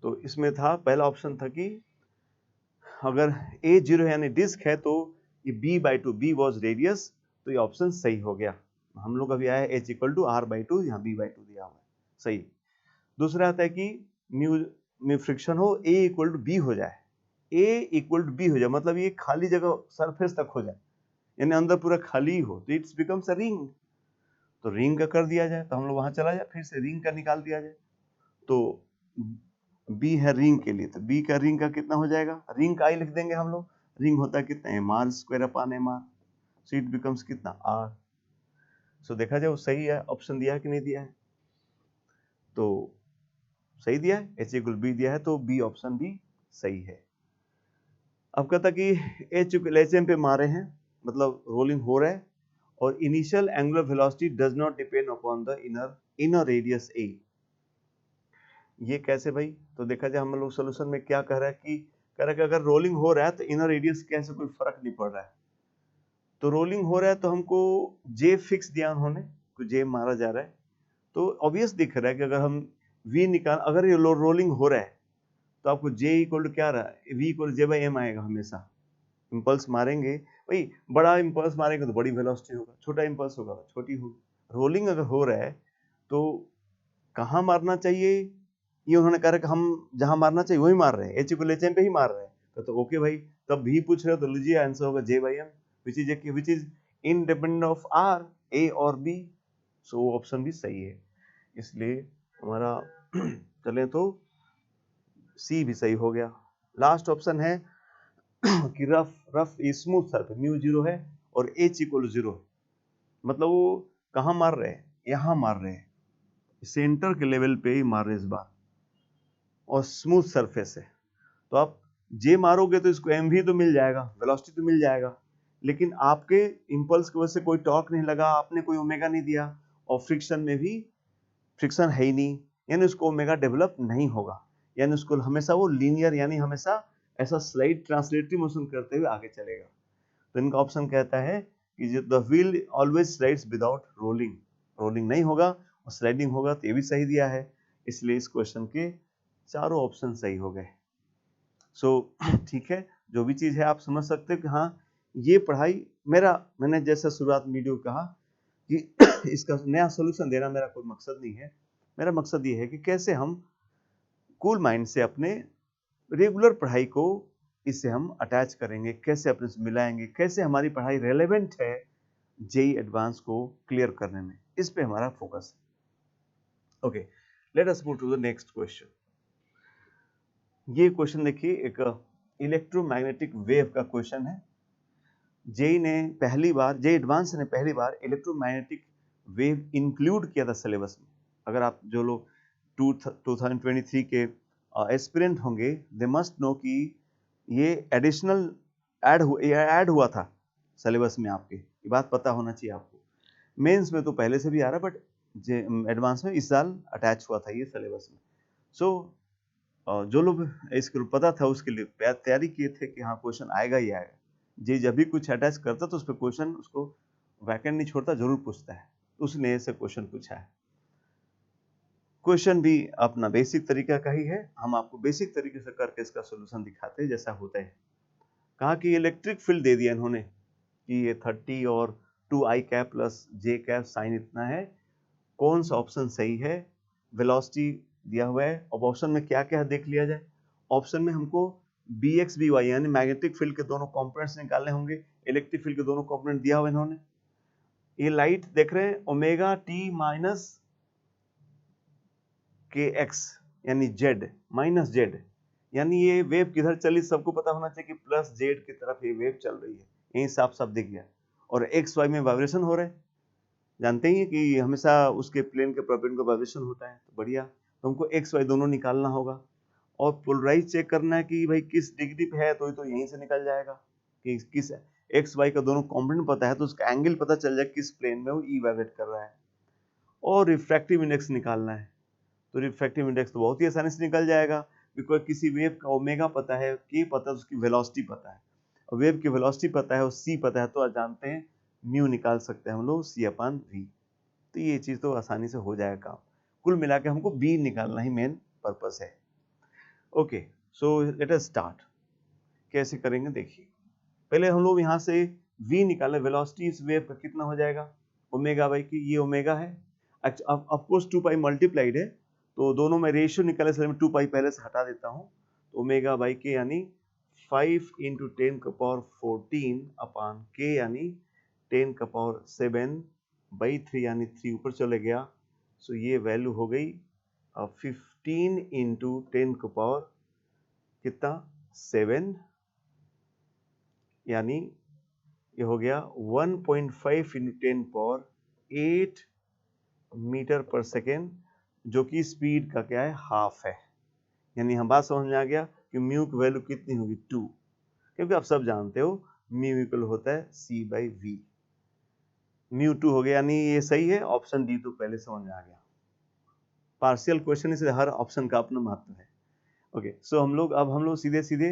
तो इसमें था, पहला ऑप्शन था कि अगर a 0 यानी डिस्क है तो ये b by 2, b was radius, तो ये ऑप्शन सही हो गया। हम लोग अभी आया h equal to r by 2, यहाँ b बाई 2 दिया हुआ है, सही। दूसरा आता है कि म्यू में फ्रिक्शन हो, a इक्वल टू b हो जाए, a इक्वल टू b हो जाए, मतलब ये खाली जगह सरफेस तक हो जाए, यानी अंदर पूरा खाली हो, तो इट्स बिकम्स अ रिंग। तो रिंग का कर दिया जाए, तो हम लोग वहां चला जाए, फिर से रिंग का निकाल दिया जाए। तो b है रिंग के लिए, तो b का रिंग का कितना हो जाएगा, रिंग का i लिख देंगे हम लोग, रिंग होता है कितना, mr square upon mr, so it becomes कितना r। सो देखा जाए वो सही है, ऑप्शन दिया है कि नहीं दिया है, तो सही दिया है, h इक्वल b दिया है, तो b ऑप्शन भी सही है। अब कहता कि HM पे मारे हैं, मतलब रोलिंग हो रहा है, और initial angular velocity does not depend upon the inner radius a। ये कैसे भाई, तो देखा जाए हम लोग सोल्यूशन में क्या कह रहा है कि अगर रोलिंग हो रहा है तो इनर रेडियस कैसे कोई फर्क नहीं पड़ रहा है। तो रोलिंग हो रहा है तो हमको j फिक्स दिया उन्होंने, तो j मारा जा रहा है, तो ऑब्वियस दिख रहा है कि अगर हम v निकाल, अगर ये रोलिंग हो रहा है तो आपको j इक्वल टू क्या रहा है, v equal j by m आएगा हमेशा। इंपल्स मारेंगे भाई, बड़ा इंपल्स मारेंगे तो बड़ी वेलोसिटी होगा, छोटा इंपल्स होगा तो छोटी होगी। रोलिंग अगर हो रहा है तो कहाँ मारना चाहिए, ये उन्होंने कहा कि हम जहां मारना चाहिए वही मार रहे हैं, h इक्वल h m पे ही मार रहे हैं, तो ओके भाई, तब भी पूछ रहे हो तो लीजिए आंसर होगा j by m, which is independent of r, a और b, सो ऑप्शन भी सही है, इसलिए हमारा चले तो सी भी सही हो गया। लास्ट ऑप्शन है कि रफ स्मूथ सरफेस, म्यू 0 है और h इक्वल 0 है, मतलब वो कहाँ मार रहे हैं, यहाँ मार रहे हैं, सेंटर के लेवल पे ही मार रहे हैं इस बार, और स्मूथ सरफेस है, तो आप जे मारोगे तो इसको एम भी तो मिल जाएगा, वेलोसिटी तो मिल जाएगा, लेकिन आपके इंपल्स की वजह से कोई टॉर्क नहीं लगा, आपने कोई ओमेगा नहीं दिया, और फ्रिक्शन में भी फ्रिक्शन है ही नहीं, यानी उसको ओमेगा डेवलप नहीं होगा, यानी उसको हमेशा वो लीनियर, यानी हमेशा ऐसा स्लाइड ट्रांसलेटरी मोशन करते हुए आगे चलेगा। तो इनका ऑप्शन कहता है कि the wheel always slides without rolling, rolling नहीं होगा और स्लाइडिंग होगा, तो ये भी सही दिया है, इसलिए इस क्वेश्चन के चारों ऑप्शन सही हो गए। सो ठीक है, जो भी चीज है आप समझ सकते हो कि हाँ ये पढ़ाई मैंने जैसा शुरुआत वीडियो कहा कि इसका नया सोल्यूशन देना मेरा कोई मकसद नहीं है, मेरा मकसद ये है कि कैसे हम कूल माइंड से अपने रेगुलर पढ़ाई को इससे हम अटैच करेंगे, कैसे अपने से मिलाएंगे, कैसे हमारी पढ़ाई रेलेवेंट है जेई एडवांस को क्लियर करने में, इस पे हमारा फोकस है। Okay, let us move to the next question. ये क्वेश्चन देखिए, एक इलेक्ट्रोमैग्नेटिक वेव का क्वेश्चन है। जेई एडवांस ने पहली बार इलेक्ट्रोमैग्नेटिक वेव इंक्लूड किया था सिलेबस में। अगर आप जो लोग 2023 के एस्पिरेंट होंगे, दे मस्ट नो कि ये एडिशनल ऐड हुआ था सिलेबस में, आपके ये बात पता होना चाहिए आपको। मेंस में तो पहले से भी आ रहा है, बट एडवांस में इस साल अटैच हुआ था ये सिलेबस में। सो जो लोग इसको पता था उसके लिए तैयारी किए थे कि हाँ क्वेश्चन आएगा ही आएगा, जी जब भी कुछ अटैच करता तो उस पर क्वेश्चन उसको वैकेंट नहीं छोड़ता, जरूर पूछता है, तो उसने ऐसे क्वेश्चन पूछा है। क्वेश्चन भी अपना बेसिक तरीका का ही है, हम आपको बेसिक तरीके से करके इसका सोल्यूशन दिखाते हैं जैसा होता है। कहा कि इलेक्ट्रिक फील्ड दे दिया इन्होंने कि ये 30 और 2i cap plus j cap sine इतना है, कौन सा ऑप्शन सही है, वेलोसिटी दिया हुआ है। अब ऑप्शन में क्या क्या है देख लिया जाए। ऑप्शन में हमको bx by यानी मैग्नेटिक फील्ड के दोनों कंपोनेंट्स निकालने होंगे, इलेक्ट्रिक फील्ड के दोनों कंपोनेंट दिया हुआ इन्होंने। ये लाइट देख रहे हैं ओमेगा टी माइनस के एक्स यानी जेड माइनस जेड, यानी ये वेव किधर चली सबको पता होना चाहिए कि प्लस जेड की तरफ ये वेव चल रही है, यही साफ साफ दिख गया। और एक्स वाई में वाइब्रेशन हो रहे हैं, जानते ही हैं कि हमेशा उसके प्लेन के परपेंडिकुलर को वाइब्रेशन होता है, तो बढ़िया। तो हमको एक्स वाई दोनों निकालना होगा और पोलराइज चेक करना है कि भाई किस डिग्री पे है, तो यहीं से निकल जाएगा कि किस एक्स वाई का दोनों कॉम्पोनेंट पता है तो उसका एंगल पता चल जाए किस प्लेन में वो ई वाइब्रेट कर रहा है। और रिफ्रैक्टिव इंडेक्स निकालना है, तो रिफ्रैक्टिव इंडेक्स तो बहुत ही आसानी से निकल जाएगा, बिकॉज किसी वेव का ओमेगा पता है, के पता है, उसकी वेलोसिटी पता है, और वेव की वेलोसिटी पता है और सी पता है, तो आज जानते हैं म्यू निकाल सकते हैं हम लोग c/v। तो ये चीज तो आसानी से हो जाएगा काम। कुल मिला के हमको b निकालना ही मेन पर्पस है। ओके, सो लेट अस स्टार्ट। कैसे करेंगे देखिए, पहले हम लोग यहाँ से v निकाले, वेलोसिटी इस वेव का कितना हो जाएगा, ओमेगा बाई की, ये ओमेगा है, ऑफ कोर्स 2 पाई मल्टीप्लाइड है, तो दोनों में रेशियो निकाले से मैं 2 पाई पहले से हटा देता हूँ, तो ओमेगा बाई के यानी 5 × 10⁻14 अपान के यानी 10⁻7/3 यानी 3 ऊपर चले गया, सो ये वैल्यू हो गई 15 × 10⁻, कितना 7, यानी ये हो गया 1.5 × 10⁻8 मीटर पर सेकेंड, जो कि स्पीड का क्या है, हाफ है। यानी हम बात समझ में आ गया कि म्यू की वैल्यू कितनी होगी 2, क्योंकि आप सब जानते हो म्यू इक्वल होता है c/v। म्यू 2 हो गया, यानी ये सही है, ऑप्शन डी तो पहले समझ में आ गया। पार्शियल क्वेश्चन इसलिए हर ऑप्शन का अपना महत्व है। ओके, सो हम लोग सीधे सीधे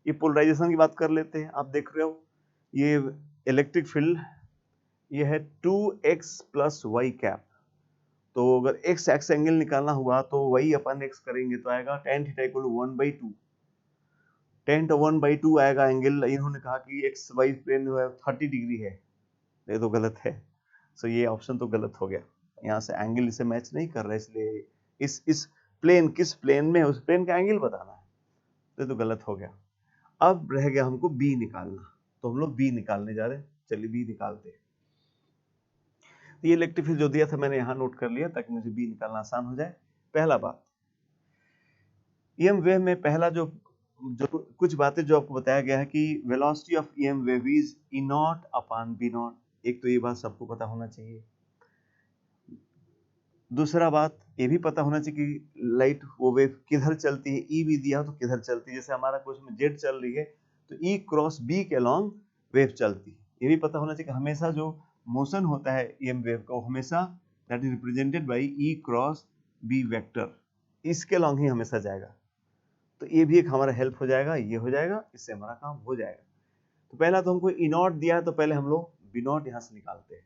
ये पोलराइजेशन की बात कर लेते हैं। आप देख रहे हो ये इलेक्ट्रिक फील्ड, ये है 2x + y कैप, तो अगर x एक्स एंगल निकालना हुआ तो y अपन x करेंगे तो आएगा tan थीटा = 1/2, tan तो 1/2 आएगा एंगल। इन्होंने कहा कि x y प्लेन जो है 30 डिग्री है, ये तो गलत है, सो ये ऑप्शन तो गलत हो गया, यहाँ से एंगल इसे मैच नहीं कर रहा है, इसलिए इस प्लेन किस प्लेन में है उस प्लेन का एंगल बताना है, ये तो गलत हो गया। अब रह गया हमको b निकालना, तो हम लोग b निकालने जा रहे हैं, चलिए b निकालते हैं। ये इलेक्ट्रिक फील्ड जो दिया था मैंने यहाँ नोट कर लिया ताकि मुझे b निकालना आसान हो जाए। पहला बात, EM वेव में पहला जो कुछ बातें जो आपको बताया गया है कि velocity of EM wave is E0/B0, एक तो ये बात सबको पता होना चाहिए। दूसरा बात ये भी पता होना चाहिए कि लाइट वो वेव किधर चलती है, E भी दिया तो किधर चलती है, जैसे हमारा क्वेश्चन में Z चल रही है तो E क्रॉस B के अलॉन्ग वेव चलती है। ये भी पता होना चाहिए कि हमेशा जो मोशन होता है EM वेव का वो हमेशा that is represented by E cross B vector, इसके अलॉन्ग ही हमेशा जाएगा। तो ये भी एक हमारा हेल्प हो जाएगा, ये हो जाएगा, इससे हमारा काम हो जाएगा। तो पहला तो हमको E0 दिया है, तो पहले हम लोग B0 यहाँ से निकालते हैं,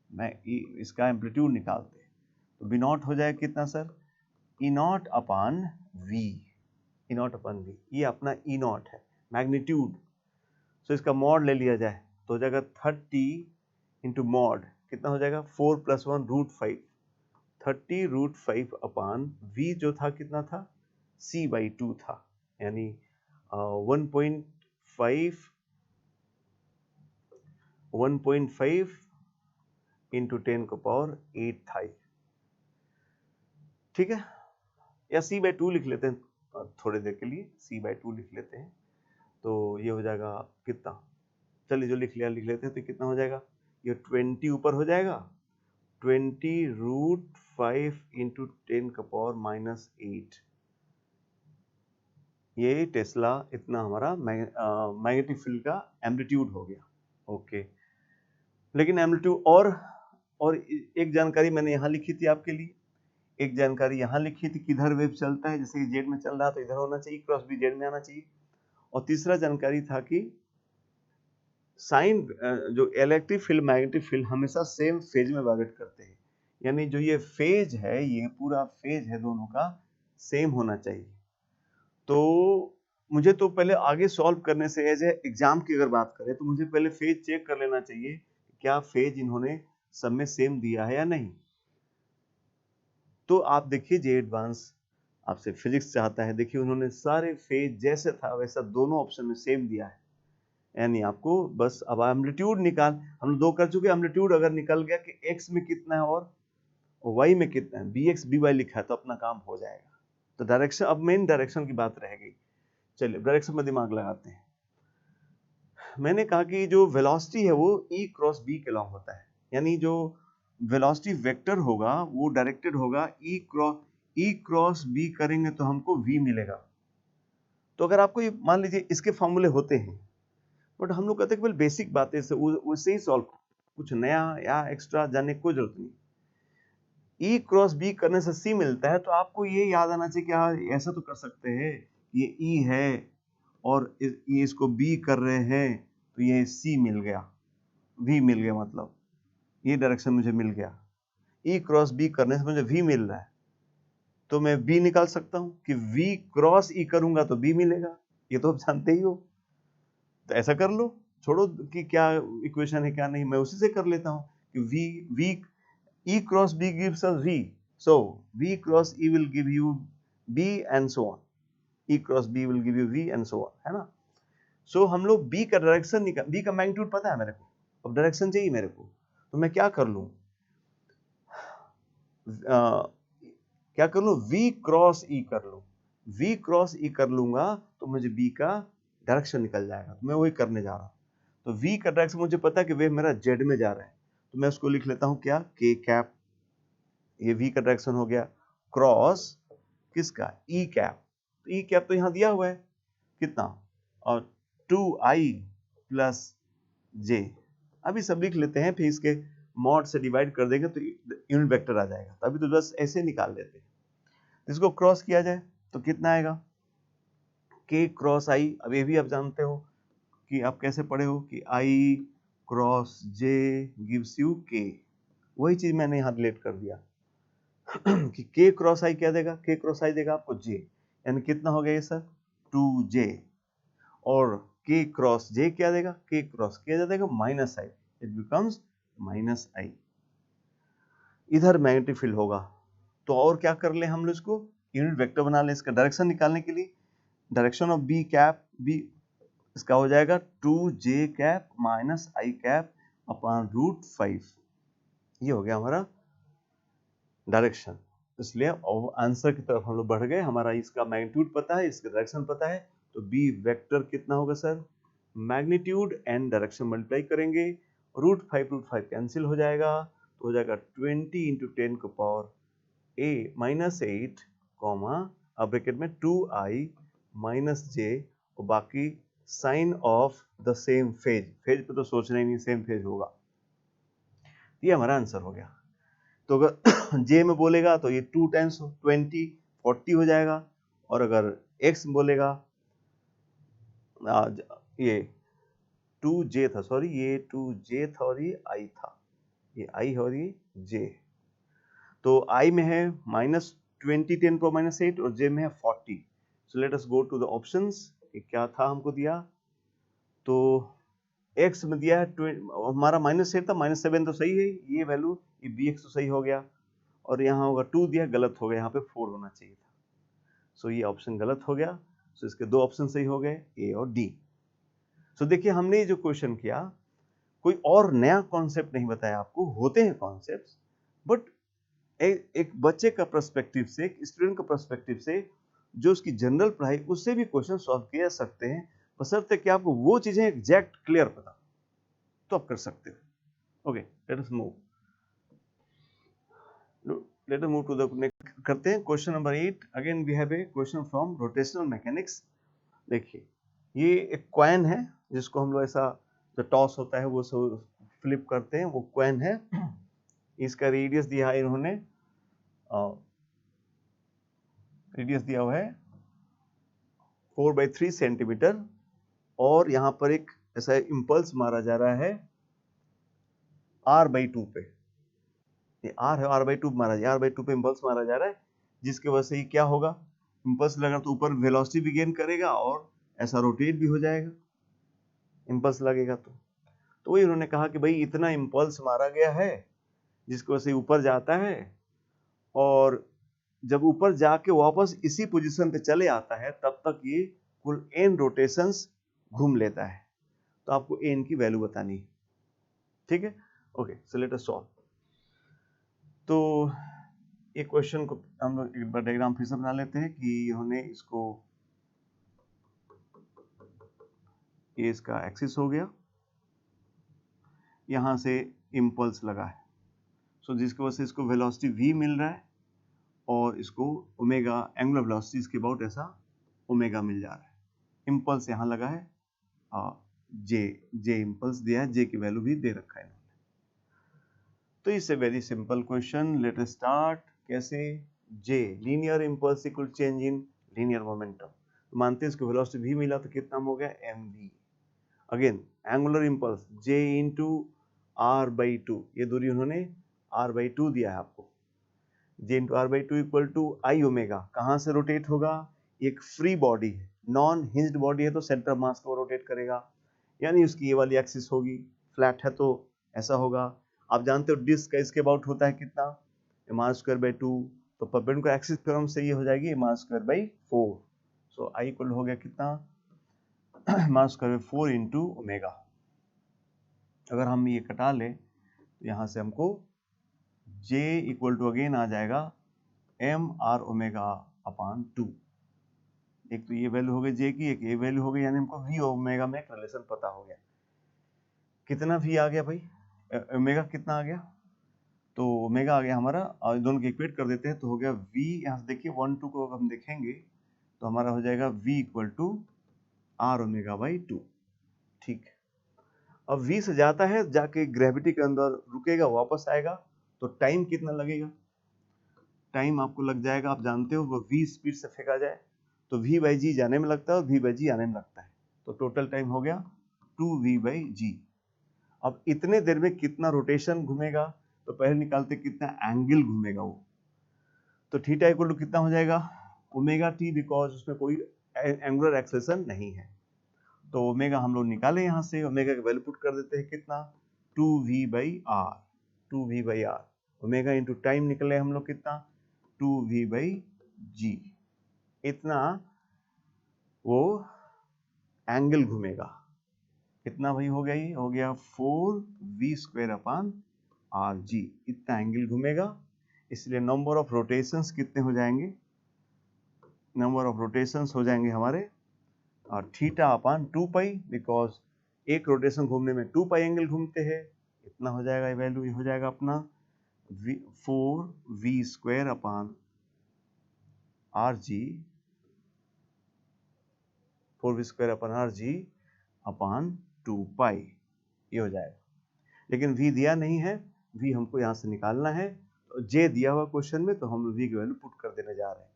मैं इसका एम्पलीट्यूड निकालते हैं, तो B0 हो जाएगा कितना सर, E0/V, E0/V, ये अपना E0 है मैग्नीट्यूड, तो इसका मॉड ले लिया जाए तो हो जाएगा 30 × मॉड, कितना हो जाएगा 4 + 1 √5, 30 √5 अपान V जो था कितना था c/2 था, यानी 1.5 × 10⁸ था, ठीक है, या c/2 लिख लेते हैं थोड़ी देर के लिए, c/2 लिख लेते हैं, तो ये हो जाएगा कितना, चलिए जो लिख लेते हैं, तो कितना हो जाएगा, ये 20 ऊपर हो जाएगा, 20 √5 × 10⁻⁻8, ये टेस्ला इतना हमारा मैग्नेटिक फील्ड का एम्पलीट्यूड हो गया। ओके, लेकिन एम्पलीट्यूड और एक जानकारी मैंने यहाँ लिखी थी आपके लिए, एक जानकारी यहाँ लिखी थी किधर वेव चलता है, जैसे कि जेड में चल रहा तो इधर होना चाहिए, क्रॉस बी जेड में आना चाहिए। और तीसरा जानकारी था कि साइन जो इलेक्ट्रिक फील्ड मैग्नेटिक फील्ड हमेशा सेम फेज में वाइब्रेट करते हैं, यानी जो ये फेज है, ये पूरा फेज है दोनों का सेम होना चाहिए। तो मुझे तो पहले आगे सॉल्व करने से, एज ए एग्जाम की अगर बात करें, तो मुझे पहले फेज चेक कर लेना चाहिए क्या फेज इन्होंने सब में सेम दिया है या नहीं। तो आप देखिए, जे एडवांस आपसे फिजिक्स चाहता है, देखिए उन्होंने सारे फेज जैसे था वैसा दोनों ऑप्शन में सेम दिया है। यानी आपको बस अब एम्पलीट्यूड निकाल, हम लोग दो कर चुके, एम्पलीट्यूड अगर निकल गया कि x में कितना है और y में कितना है, bx by लिखा है तो अपना काम हो जाएगा। तो डायरेक्शन, अब मेन डायरेक्शन की बात रह गई। चलिए डायरेक्शन में दिमाग लगाते हैं। मैंने कहा कि जो वेलोसिटी है वो e क्रॉस b के लॉन्ग होता है, यानी जो वेलोसिटी वेक्टर होगा वो डायरेक्टेड होगा e क्रॉस b करेंगे तो हमको v मिलेगा। तो अगर आपको ये मान लीजिए इसके फॉर्मूले होते हैं, बट हम लोग कहते हैं कि बेसिक बातें से उससे ही सॉल्व, कुछ नया या एक्स्ट्रा जानने की कोई जरूरत नहीं। E क्रॉस B करने से C मिलता है, तो आपको ये याद आना चाहिए कि हाँ ऐसा तो कर सकते हैं, ये E है और ये इसको B कर रहे हैं तो ये C मिल गया, V मिल गया, मतलब ये डायरेक्शन मुझे मिल गया। E क्रॉस B करने से मुझे V मिल रहा है, तो मैं B निकाल सकता हूँ कि V क्रॉस E करूंगा तो B मिलेगा, ये तो आप जानते ही हो। तो ऐसा कर लो, छोड़ो कि क्या इक्वेशन है क्या नहीं, मैं उसी से कर लेता हूँ कि V E cross B gives us V, so V cross E will give you B and so on, E cross B will give you V and so on, है ना। so हम लोग B का डायरेक्शन निकाल, B का magnitude पता है मेरे को, अब डायरेक्शन चाहिए मेरे को, तो मैं क्या कर लूं, क्या कर लूं, V क्रॉस E कर लूं। V क्रॉस E कर लूंगा तो मुझे B का डायरेक्शन निकल जाएगा, तो मैं वही करने जा रहा हूं। तो V का डायरेक्शन मुझे पता है कि वे मेरा Z में जा रहा है, तो मैं उसको लिख लेता हूं क्या, K कैप, ये V का डायरेक्शन हो गया, क्रॉस किसका, E कैप। तो E कैप तो यहां दिया हुआ है कितना, और 2i प्लस j। अभी सब लिख लेते हैं, फिर इसके मॉड से डिवाइड कर देंगे तो यूनिट वेक्टर आ जाएगा, तो अभी तो बस ऐसे निकाल लेते हैं। इसको क्रॉस किया जाए तो कितना आएगा, k क्रॉस i। अब ये भी आप जानते हो कि आप कैसे पढ़े हो कि i cross j gives you k, वही चीज मैंने यहां रिलेट कर दिया कि k क्रॉस i क्या देगा, k क्रॉस i देगा आपको j, यानी कितना हो गया ये सर, 2j। और k क्रॉस j क्या देगा, k क्रॉस क्या देगा, minus i, it becomes minus i। इधर मैग्नेटिक फील्ड होगा, तो और क्या कर ले हम लोग, इसको यूनिट वेक्टर बना ले इसका डायरेक्शन निकालने के लिए। Direction of b cap, b इसका हो जाएगा 2j cap minus i cap upon √5। ये हो गया हमारा डायरेक्शन। इसलिए आंसर की तरफ हम लोग बढ़ गए, हमारा इसका मैग्नीट्यूड पता है, इसका डायरेक्शन पता है, तो बी वेक्टर कितना होगा sir, magnitude and direction multiply करेंगे, √5 कैंसिल हो जाएगा, तो हो जाएगा 20 इंटू 10 को पावर -8 कॉमा, अब ब्रैकेट में 2i माइनस j, और बाकी sign of the same phase, phase पे तो सोचना ही नहीं, सेम फेज होगा। ये हमारा आंसर हो गया। तो अगर j में बोलेगा तो ये 2 टाइम्स 20 40 हो जाएगा, और अगर x में बोलेगा ये 2j था, सॉरी ये 2j था और ये i था, ये i है और ये j। तो i में है -20 10 पर -8 और j में है 40। So let us go to the options, क्या था हमको दिया, तो x में दिया है हमारा -8 था, -7 तो सही है ये वैल्यू, ये bx तो सही हो गया, और यहाँ होगा 2 दिया, गलत हो गया, यहाँ पे 4 होना चाहिए था। सो ये ऑप्शन गलत हो गया। सो इसके दो ऑप्शन सही हो गए, ए और डी। सो देखिए हमने जो क्वेश्चन किया, कोई और नया कॉन्सेप्ट नहीं बताया आपको, होते हैं कॉन्सेप्ट्स, बट एक बच्चे का पर्सपेक्टिव से, एक स्टूडेंट का पर्सपेक्टिव से, जो उसकी जनरल पढ़ाई, उससे भी क्वेश्चन सॉल्व किए जा सकते हैं, बशर्ते कि आपको वो चीजें एग्जैक्ट क्लियर पता, तो आप कर सकते हो। Okay, let us move to the next, करते हैं question number 8। Again we have a question from rotational mechanics. देखिए ये एक कॉइन है जिसको हम लोग ऐसा, जो टॉस होता है वो सब फ्लिप करते हैं, वो कॉइन है। इसका रेडियस दिया है इन्होंने, रेडियस दिया हुआ है 4/3 सेंटीमीटर, और यहाँ पर एक ऐसा इम्पल्स मारा जा रहा है r/2 पे, ये आर है, r/2 मारा जाए, r/2 पे इम्पल्स मारा जा रहा है, जिसकी वजह से ये क्या होगा, इम्पल्स लगा तो ऊपर वेलोसिटी भी गेन करेगा और ऐसा रोटेट भी हो जाएगा इम्पल्स लगेगा। तो वही उन्होंने कहा कि भाई इतना इम्पल्स मारा गया है जिसकी वजह से ऊपर जाता है, और जब ऊपर जाके वापस इसी पोजीशन पे चले आता है तब तक ये कुल n रोटेशंस घूम लेता है। तो आपको n की वैल्यू बतानी है, ठीक है। ओके, सो लेट अस सॉल्व। तो एक क्वेश्चन को हम लोग एक बार डायग्राम फिर से बना लेते हैं कि इन्होंने इसको, ये इसका एक्सिस हो गया, यहां से इम्पल्स लगा है, सो जिसकी वजह से इसको वेलोसिटी v मिल रहा है और इसको ओमेगा एंगुलर वेलोसिटी इसके अबाउट ऐसा ओमेगा मिल जा रहा है। इम्पल्स यहाँ लगा है, जे इम्पल्स दिया है, जे की वैल्यू भी दे रखा है इन्होंने। तो इससे very simple question, let us start. कैसे, J linear impulse equal change in linear momentum, तो मानते हैं इसको वेलोसिटी v मिला तो कितना हो गया mv। Again angular impulse j into r/2, ये दूरी उन्होंने r/2 दिया है आपको, j into r/2 equal to I omega. कहाँ से रोटेट होगा, एक फ्री बॉडी है, नॉन हिंज्ड बॉडी है तो सेंटर ऑफ मास को रोटेट करेगा, यानी उसकी ये वाली एक्सिस होगी, फ्लैट है तो ऐसा होगा। आप जानते हो डिस्क का इसके अबाउट होता है कितना, m²/2, तो परपेंडिकुलर एक्सिस थ्योरम से ये हो जाएगी m²/4। सो आई इक्वल हो गया कितना, m²/4 इंटू ओमेगा। अगर हम ये कटा ले तो यहाँ से हमको J इक्वल टू अगेन आ जाएगा mr/2। एक तो ये वैल्यू हो गई J की, एक ये वैल्यू हो गई, यानी हमको v ओमेगा में एक रिलेशन पता हो गया। कितना v आ गया भाई, ओमेगा कितना आ गया, तो ओमेगा आ गया हमारा, और दोनों को इक्वेट कर देते हैं तो हो गया v, यहाँ से देखिए 1 2 को हम देखेंगे तो हमारा हो जाएगा v इक्वल टू r/2। ठीक, अब v से जाता है, जाके ग्रेविटी के अंदर रुकेगा, वापस आएगा, तो टाइम कितना लगेगा, टाइम आपको लग जाएगा, आप जानते हो वो v स्पीड से फेंका जाए तो v/g जाने में लगता है और v/g आने में लगता है, तो टोटल टाइम हो गया 2v/g। अब इतने देर में कितना रोटेशन घूमेगा, तो पहले निकालते कितना एंगल घूमेगा वो, तो थीटा इक्वल टू कितना हो जाएगा, ओमेगा टी, बिकॉज उसमें कोई एंगुलर एक्सेलेरेशन नहीं है। तो ओमेगा हम लोग निकाले, यहाँ से ओमेगा की वैल्यू पुट कर देते हैं कितना, 2v/r, 2v/r, omega into time निकले हम लोग कितना, 2v/g, इतना वो एंगल घूमेगा। कितना भाई हो गया, ये हो गया 4v²/rg, इतना एंगल घूमेगा। इसलिए नंबर ऑफ रोटेशंस कितने हो जाएंगे, नंबर ऑफ रोटेशंस हो जाएंगे हमारे और θ/2π, बिकॉज एक रोटेशन घूमने में 2π एंगल घूमते हैं, इतना हो जाएगा, ये वैल्यू हो जाएगा अपना 4v²/rg, 4v²/rg/2π, ये हो जाएगा। लेकिन v दिया नहीं है, v हमको यहाँ से निकालना है, तो j दिया हुआ क्वेश्चन में, तो हम v की वैल्यू पुट कर देने जा रहे हैं।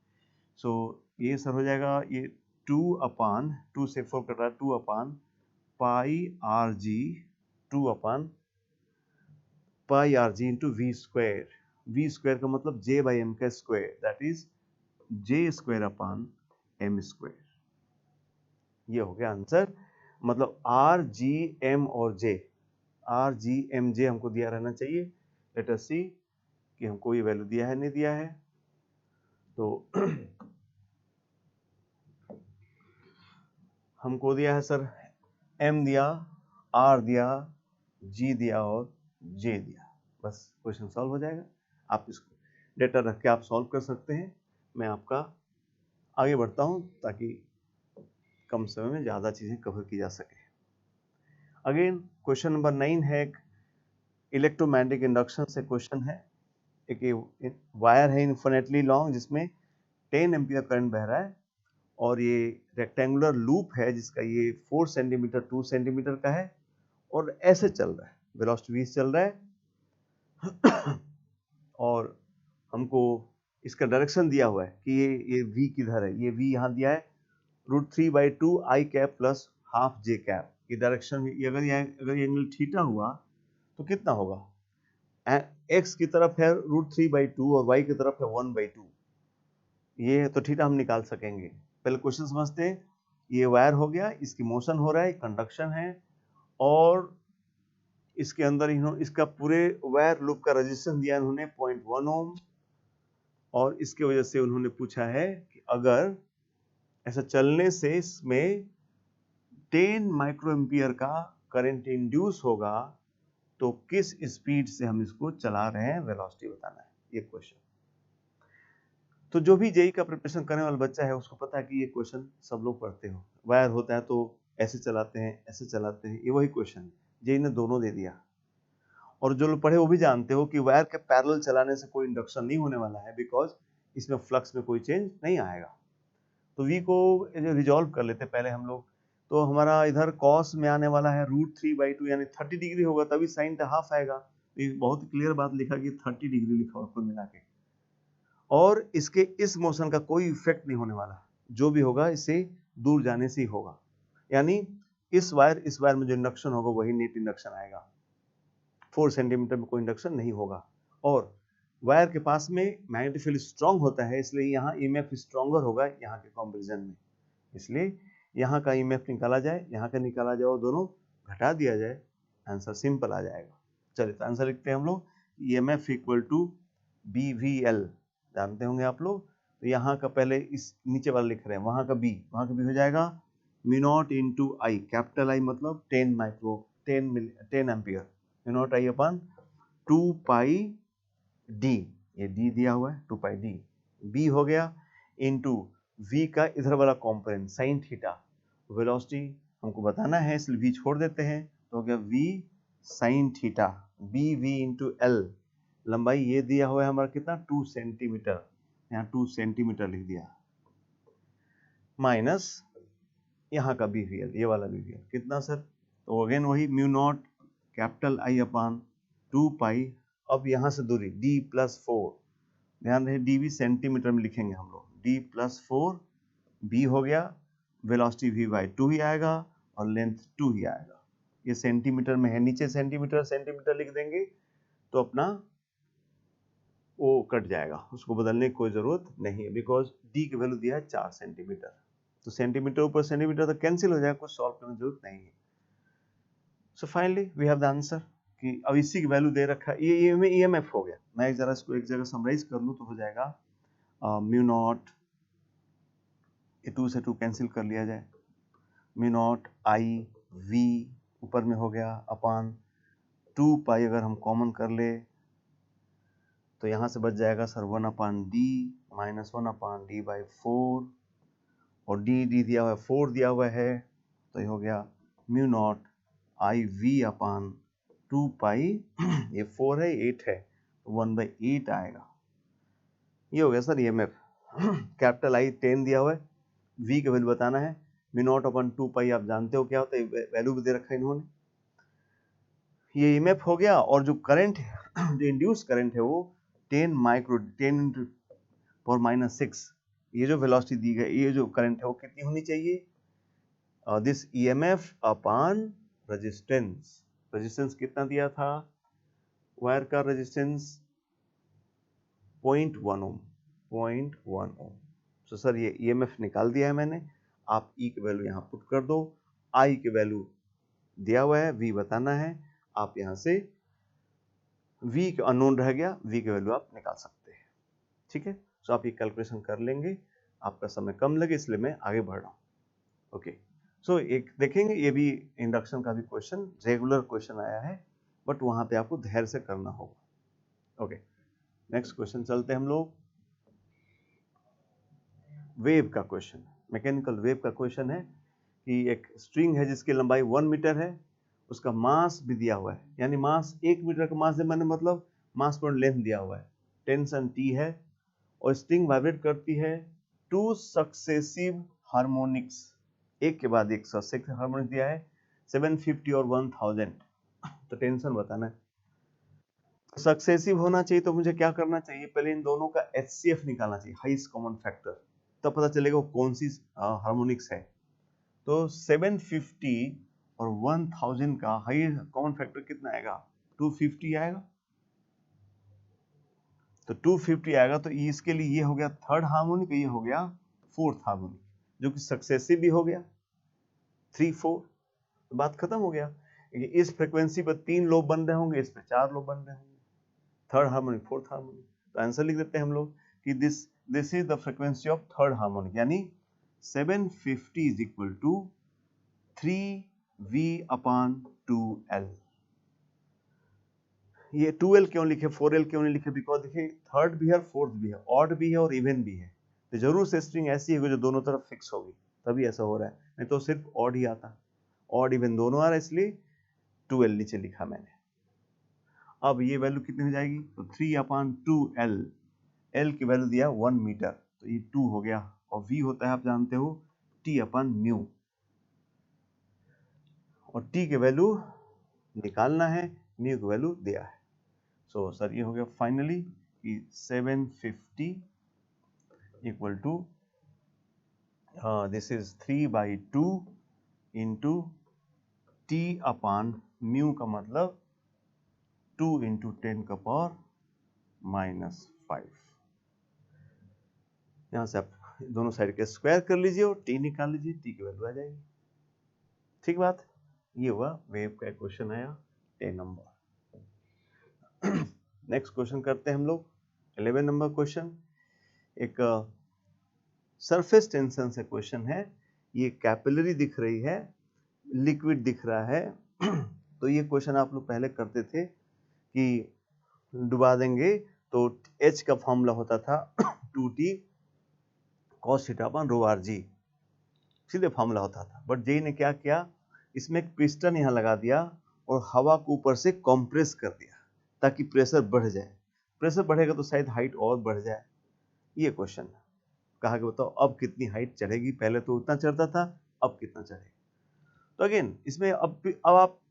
सो ये सर हो जाएगा, ये 2 से 4 कट रहा है, 2/πrg, 2/πrg इंटू v² का मतलब j/m का स्क्वायर, दैट इज j²/m²। ये हो गया आंसर, मतलब r, g, m और j, r, g, m, j हमको दिया रहना चाहिए। लेट अस सी कि हमको ये वैल्यू दिया है नहीं दिया है, तो हमको दिया है सर m दिया, r दिया, g दिया और j दिया, बस क्वेश्चन सॉल्व हो जाएगा। आप इसको डेटा रख के आप सॉल्व कर सकते हैं। मैं आपका आगे बढ़ता हूं ताकि कम समय में ज़्यादा चीज़ें कवर की जा सके। अगेन क्वेश्चन नंबर 9 है, एक इलेक्ट्रोमैग्नेटिक इंडक्शन से क्वेश्चन है। एक वायर है इन्फिनिटली लॉन्ग जिसमें 10 एम्पियर करंट बह रहा है और ये रेक्टेंगुलर लूप है जिसका ये 4 सेंटीमीटर 2 सेंटीमीटर का है और ऐसे चल रहा है, वेलोसिटी v चल रहा है और हमको इसका डायरेक्शन दिया हुआ है कि ये v किधर है, ये v यहाँ दिया है √3/2 i cap plus half j cap, ये डायरेक्शन। अगर ये एंगल थीटा हुआ तो कितना होगा, x की तरफ है √3/2 और y की तरफ है 1/2। ये तो थीटा हम निकाल सकेंगे। पहले क्वेश्चन समझते हैं। ये वायर हो गया, इसकी मोशन हो रहा है, कंडक्शन है, और इसके अंदर इन्होंने इसका पूरे वायर लूप का रेजिस्टेंस दिया इन्होंने 0.1 ओम, और इसके वजह से उन्होंने पूछा है कि अगर ऐसा चलने से इसमें 10 माइक्रो एम्पियर का करंट इंड्यूस होगा तो किस स्पीड से हम इसको चला रहे हैं, वेलोसिटी बताना है। ये क्वेश्चन तो जो भी जेई का प्रिपरेशन करने वाला बच्चा है उसको पता है कि ये क्वेश्चन सब लोग पढ़ते हो। वायर होता है तो ऐसे चलाते हैं, ऐसे चलाते हैं, ये वही क्वेश्चन जेई ने दोनों दे दिया। और जो लोग पढ़े वो भी जानते हो कि वायर के पैरेलल चलाने से कोई इंडक्शन नहीं होने वाला है, बिकॉज इसमें फ्लक्स में कोई चेंज नहीं आएगा। तो वी को रिजॉल्व कर लेते पहले हम लोग। तो हमारा इधर कॉस में आने वाला है √3/2 यानी 30 डिग्री होगा, तभी साइन का हाफ आएगा। ये बहुत क्लियर बात लिखा कि 30 डिग्री लिखा हुआ कुल मिला के। और इसके इस मोशन का कोई इफेक्ट नहीं होने वाला, जो भी होगा इससे दूर जाने से ही होगा। यानी इस वायर में जो इंडक्शन होगा वही नेट इंडक्शन आएगा। 4 सेंटीमीटर में कोई इंडक्शन नहीं होगा। और वायर के पास में मैग्नेटिक फील्ड स्ट्रांग होता है, इसलिए यहाँ ईएमएफ स्ट्रांगर होगा यहाँ के कंपैरिजन में। इसलिए यहाँ का ईएमएफ निकाला जाए, यहाँ का निकाला जाए और दोनों घटा दिया जाए, आंसर सिंपल आ जाएगा। चलिए तो आंसर लिखते हैं हम लोग। ईएमएफ इक्वल टू BVL जानते होंगे आप लोग। तो यहाँ का पहले इस नीचे वाला लिख रहे हैं, वहाँ का B हो जाएगा μ0 इंटू I, कैपिटल I मतलब 10 एम्पियर, μ0 I अपन 2 पाई D, ये D दिया हुआ है 2 पाई D। B हो गया इंटू V का इधर वाला कॉम्पोनेंट साइन थीटा, वेलोसिटी हमको बताना है इसलिए V छोड़ देते हैं, तो हो गया V sine theta. BV into L, लंबाई ये दिया हुआ है हमारा कितना 2 सेंटीमीटर, यहाँ 2 सेंटीमीटर लिख दिया, माइनस यहाँ का BVL, ये वाला BVL कितना सर, तो अगेन वही μ0 कैपिटल I अपान 2 पाई। अब यहाँ से दूरी D+4, ध्यान रहे DV सेंटीमीटर में लिखेंगे हम लोग, D+4, B हो गया, वेलोसिटी V/2 ही आएगा और लेंथ 2 ही आएगा। ये सेंटीमीटर में है, नीचे सेंटीमीटर लिख देंगे तो अपना वो कट जाएगा, उसको बदलने की कोई जरूरत नहीं है, बिकॉज डी की वैल्यू दिया है 4 सेंटीमीटर। तो सेंटीमीटर ऊपर सेंटीमीटर तो कैंसिल हो जाएगा, कुछ सॉल्व करने की जरूरत नहीं है। So finally we have the answer कि अब इसी की वैल्यू दे रखा है, ये में ईएमएफ हो गया। मैं एक जरा इसको एक जगह समराइज कर लूँ तो हो जाएगा μ0, ये 2 से 2 कैंसिल कर लिया जाए, μ0 I V ऊपर में हो गया अपान 2 पाई, अगर हम कॉमन कर ले तो यहाँ से बच जाएगा सर 1/D माइनस 1/D/4, और D दिया हुआ है 4 दिया हुआ है, तो ये हो गया μ0 IV अपान 2 पाई, ये 4 है 8 है तो 1/8 आएगा। ये हो गया सर EMF। कैपिटल I 10 दिया हुआ है, V का वैल्यू बताना है, μ0 अपान 2 पाई आप जानते हो क्या होता है, वैल्यू भी दे रखा है इन्होंने। ये EMF हो गया, और जो करंट है जो इंड्यूस करंट है वो 10 × 10⁻⁶, ये जो वेलोसिटी दी गई, ये जो करंट है वो कितनी होनी चाहिए, this EMF upon resistance. Resistance कितना दिया था, वायर का रेजिस्टेंस 0.1 ओम, 0.1 ओम। तो सर ये EMF निकाल दिया है मैंने, आप E की वैल्यू यहाँ पुट कर दो, I की वैल्यू दिया हुआ है, V बताना है, आप यहाँ से V का अननोन रह गया, V की वैल्यू आप निकाल सकते हैं। ठीक है, तो आप ये कैलकुलेशन कर लेंगे, आपका समय कम लगे इसलिए मैं आगे बढ़ रहा हूँ। ओके, सो एक देखेंगे, ये भी इंडक्शन का भी क्वेश्चन, रेगुलर क्वेश्चन आया है, बट वहां पे आपको धैर्य से करना होगा। ओके, नेक्स्ट क्वेश्चन चलते हैं हम लोग। वेव का क्वेश्चन, मैकेनिकल वेव का क्वेश्चन है कि एक स्ट्रिंग है जिसकी लंबाई 1 मीटर है, उसका मास भी दिया हुआ है, यानी मास 1 मीटर का मास है, मैंने मतलब मास पर लेंथ दिया हुआ है, टेंशन T है, और स्ट्रिंग वाइब्रेट करती है 2 सक्सेसिव हार्मोनिक्स, एक के बाद एक सक्सेसिव हार्मोनिक्स दिया है 750 और 1000, तो टेंशन बताना है। सक्सेसिव होना चाहिए तो मुझे क्या करना चाहिए, पहले इन दोनों का HCF निकालना चाहिए, हाईएस्ट कॉमन फैक्टर, तब पता चलेगा वो कौन सी हार्मोनिक्स है। तो 750 और 1000 का हाईएस्ट कॉमन फैक्टर कितना आएगा, 250 आएगा। तो 250 आएगा, तो इसके लिए ये हो गया थर्ड हार्मोनिक, ये हो गया फोर्थ हार्मोनिक, जो कि सक्सेसिव भी हो गया 3 4, तो बात खत्म हो गया। इस फ्रीक्वेंसी पर 3 लोब बन रहे होंगे, इस पे 4 लोब बन रहे होंगे, थर्ड हार्मोनिक फोर्थ हार्मोनिक। तो आंसर लिख देते हैं हम लोग कि this is the frequency of third harmonic, यानी 750 इज इक्वल टू 3V/2L। ये 2L क्यों लिखे, 4L क्यों नहीं लिखे? बिकॉज देखिए थर्ड भी है और फोर्थ भी है, ऑड भी है और इवन भी है, तो जरूर से स्ट्रिंग ऐसी होगी जो दोनों तरफ फिक्स होगी, तभी ऐसा हो रहा है, नहीं तो सिर्फ ऑड ही आता, ऑड इवन दोनों आ रहा है, इसलिए 2L नीचे लिखा मैंने। अब ये वैल्यू कितनी हो जाएगी? तो 3/2L, L की वैल्यू दिया 1 मीटर, तो ये 2 हो गया, और V होता है आप जानते हो T/μ, और T की वैल्यू निकालना है, म्यू की वैल्यू दिया है। सो सर ये हो गया फाइनली कि 750 equal to this is 3/2 into T/μ का मतलब 2 इंटू 10⁻⁻⁵। यहां से आप दोनों साइड के स्क्वायर कर लीजिए और T निकाल लीजिए, T की वैल्यू आ जाएगी। ठीक बात, ये हुआ वेव का क्वेश्चन आया 10 नंबर। नेक्स्ट क्वेश्चन करते हैं हम लोग 11 नंबर क्वेश्चन। एक सरफेस टेंशन से क्वेश्चन है, ये कैपिलरी दिख रही है, लिक्विड दिख रहा है। तो ये क्वेश्चन आप लोग पहले करते थे कि डुबा देंगे तो H का फॉर्मूला होता था 2T cos θ/ρRg, सीधे फॉर्मूला होता था। बट जेई ने क्या किया, इसमें एक पिस्टन यहाँ लगा दिया और हवा को ऊपर से कंप्रेस कर दिया ताकि प्रेशर बढ़ जाए, प्रेशर बढ़ेगा तो शायद हाइट और बढ़ जाए। ये क्वेश्चन कहा कि बताओ अब कितनी हाइट चढ़ेगी, पहले तो उतना चढ़ता था, अब कितना चढ़ेगा। तो अगेन इसमें अब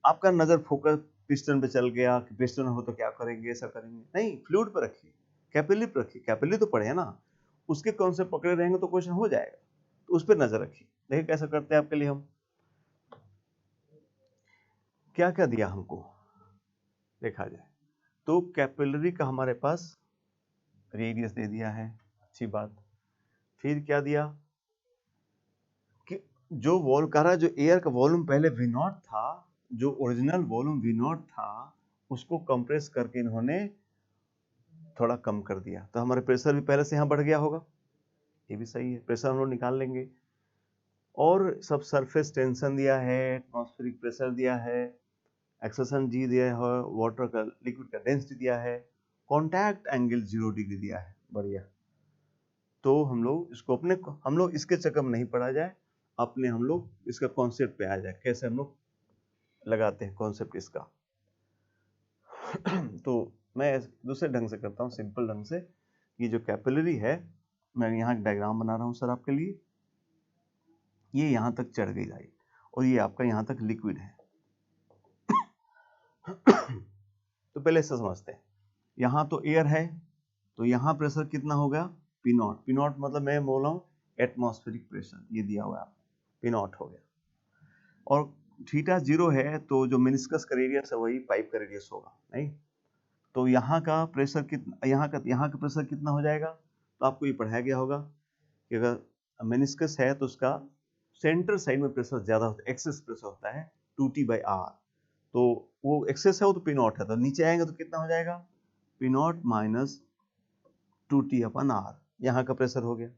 आपका नजर फोकस पिस्टन पे चल गया कि पिस्टन हो तो क्या करेंगे, ऐसा करेंगे, नहीं, फ्लूइड पर रखिए, कैपिलरी पर रखिए, कैपिलरी तो पढ़े ना, उसके कॉन्सेप्ट पकड़े रहेंगे तो क्वेश्चन हो जाएगा, तो उस पर नजर रखिए। देखिए कैसा करते हैं आपके लिए हम, क्या क्या दिया हमको देखा जाए तो कैपिलरी का हमारे पास रेडियस दे दिया है, अच्छी बात। फिर क्या दिया कि जो जो एयर का वॉल्यूम पहले V0 था, जो ओरिजिनल वॉल्यूम V0 था, उसको कंप्रेस करके इन्होंने थोड़ा कम कर दिया, तो हमारा प्रेशर भी पहले से यहाँ बढ़ गया होगा, ये भी सही है, प्रेशर हम लोग निकाल लेंगे। और सब सरफेस टेंशन दिया है, एटमॉस्फेरिक प्रेशर दिया है, एक्सेशन जी दिया है, वाटर का लिक्विड का डेंसिटी दिया है, कांटेक्ट एंगल 0 डिग्री दिया है, बढ़िया। तो हम लोग इसके चक्कर में नहीं पड़ा जाए, अपने हम लोग इसका कॉन्सेप्ट पे आ जाए, कैसे हम लोग लगाते हैं कॉन्सेप्ट इसका। तो मैं दूसरे ढंग से करता हूँ, सिंपल ढंग से। ये जो कैपिलरी है, मैं यहाँ एक डायग्राम बना रहा हूँ सर आपके लिए, ये यहाँ तक चढ़ गई है और ये आपका यहाँ तक लिक्विड है। तो पहले इससे समझते हैं, यहाँ तो एयर है, तो यहाँ प्रेशर कितना होगा, P0, P0 मतलब मैं बोल रहा हूँ एटमॉस्फेरिक प्रेशर, ये दिया हुआ है P0 हो गया, और थीटा 0 है तो जो मेनिस्कस का रेडियस है वही पाइप का रेडियस होगा, नहीं? तो यहाँ का प्रेशर कितना, यहाँ का प्रेशर कितना हो जाएगा, तो आपको ये पढ़ाया गया होगा कि अगर मेनिस्कस है तो उसका सेंटर साइड में प्रेशर ज्यादा होता है, एक्सेस प्रेशर होता है 2T/R, तो वो एक्सेस है वो तो P0 है, तो नीचे आएंगे तो कितना हो जाएगा, P0 माइनस 2T/R, यहाँ का प्रेशर हो गया।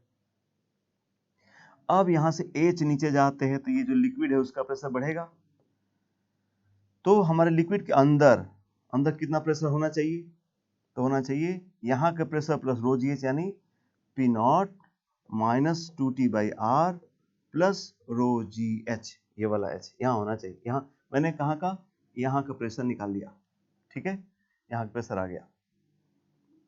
अब यहाँ से H नीचे जाते हैं तो ये जो लिक्विड है उसका प्रेशर बढ़ेगा, तो हमारे लिक्विड के अंदर कितना प्रेशर होना चाहिए, तो होना चाहिए यहाँ का प्रेशर प्लस रो GH, यानी P0 माइनस 2T/R प्लस रो GH, ये वाला H यहाँ होना चाहिए। यहाँ मैंने कहाँ का, यहाँ का प्रेशर निकाल लिया, ठीक है, यहाँ का प्रेशर आ गया,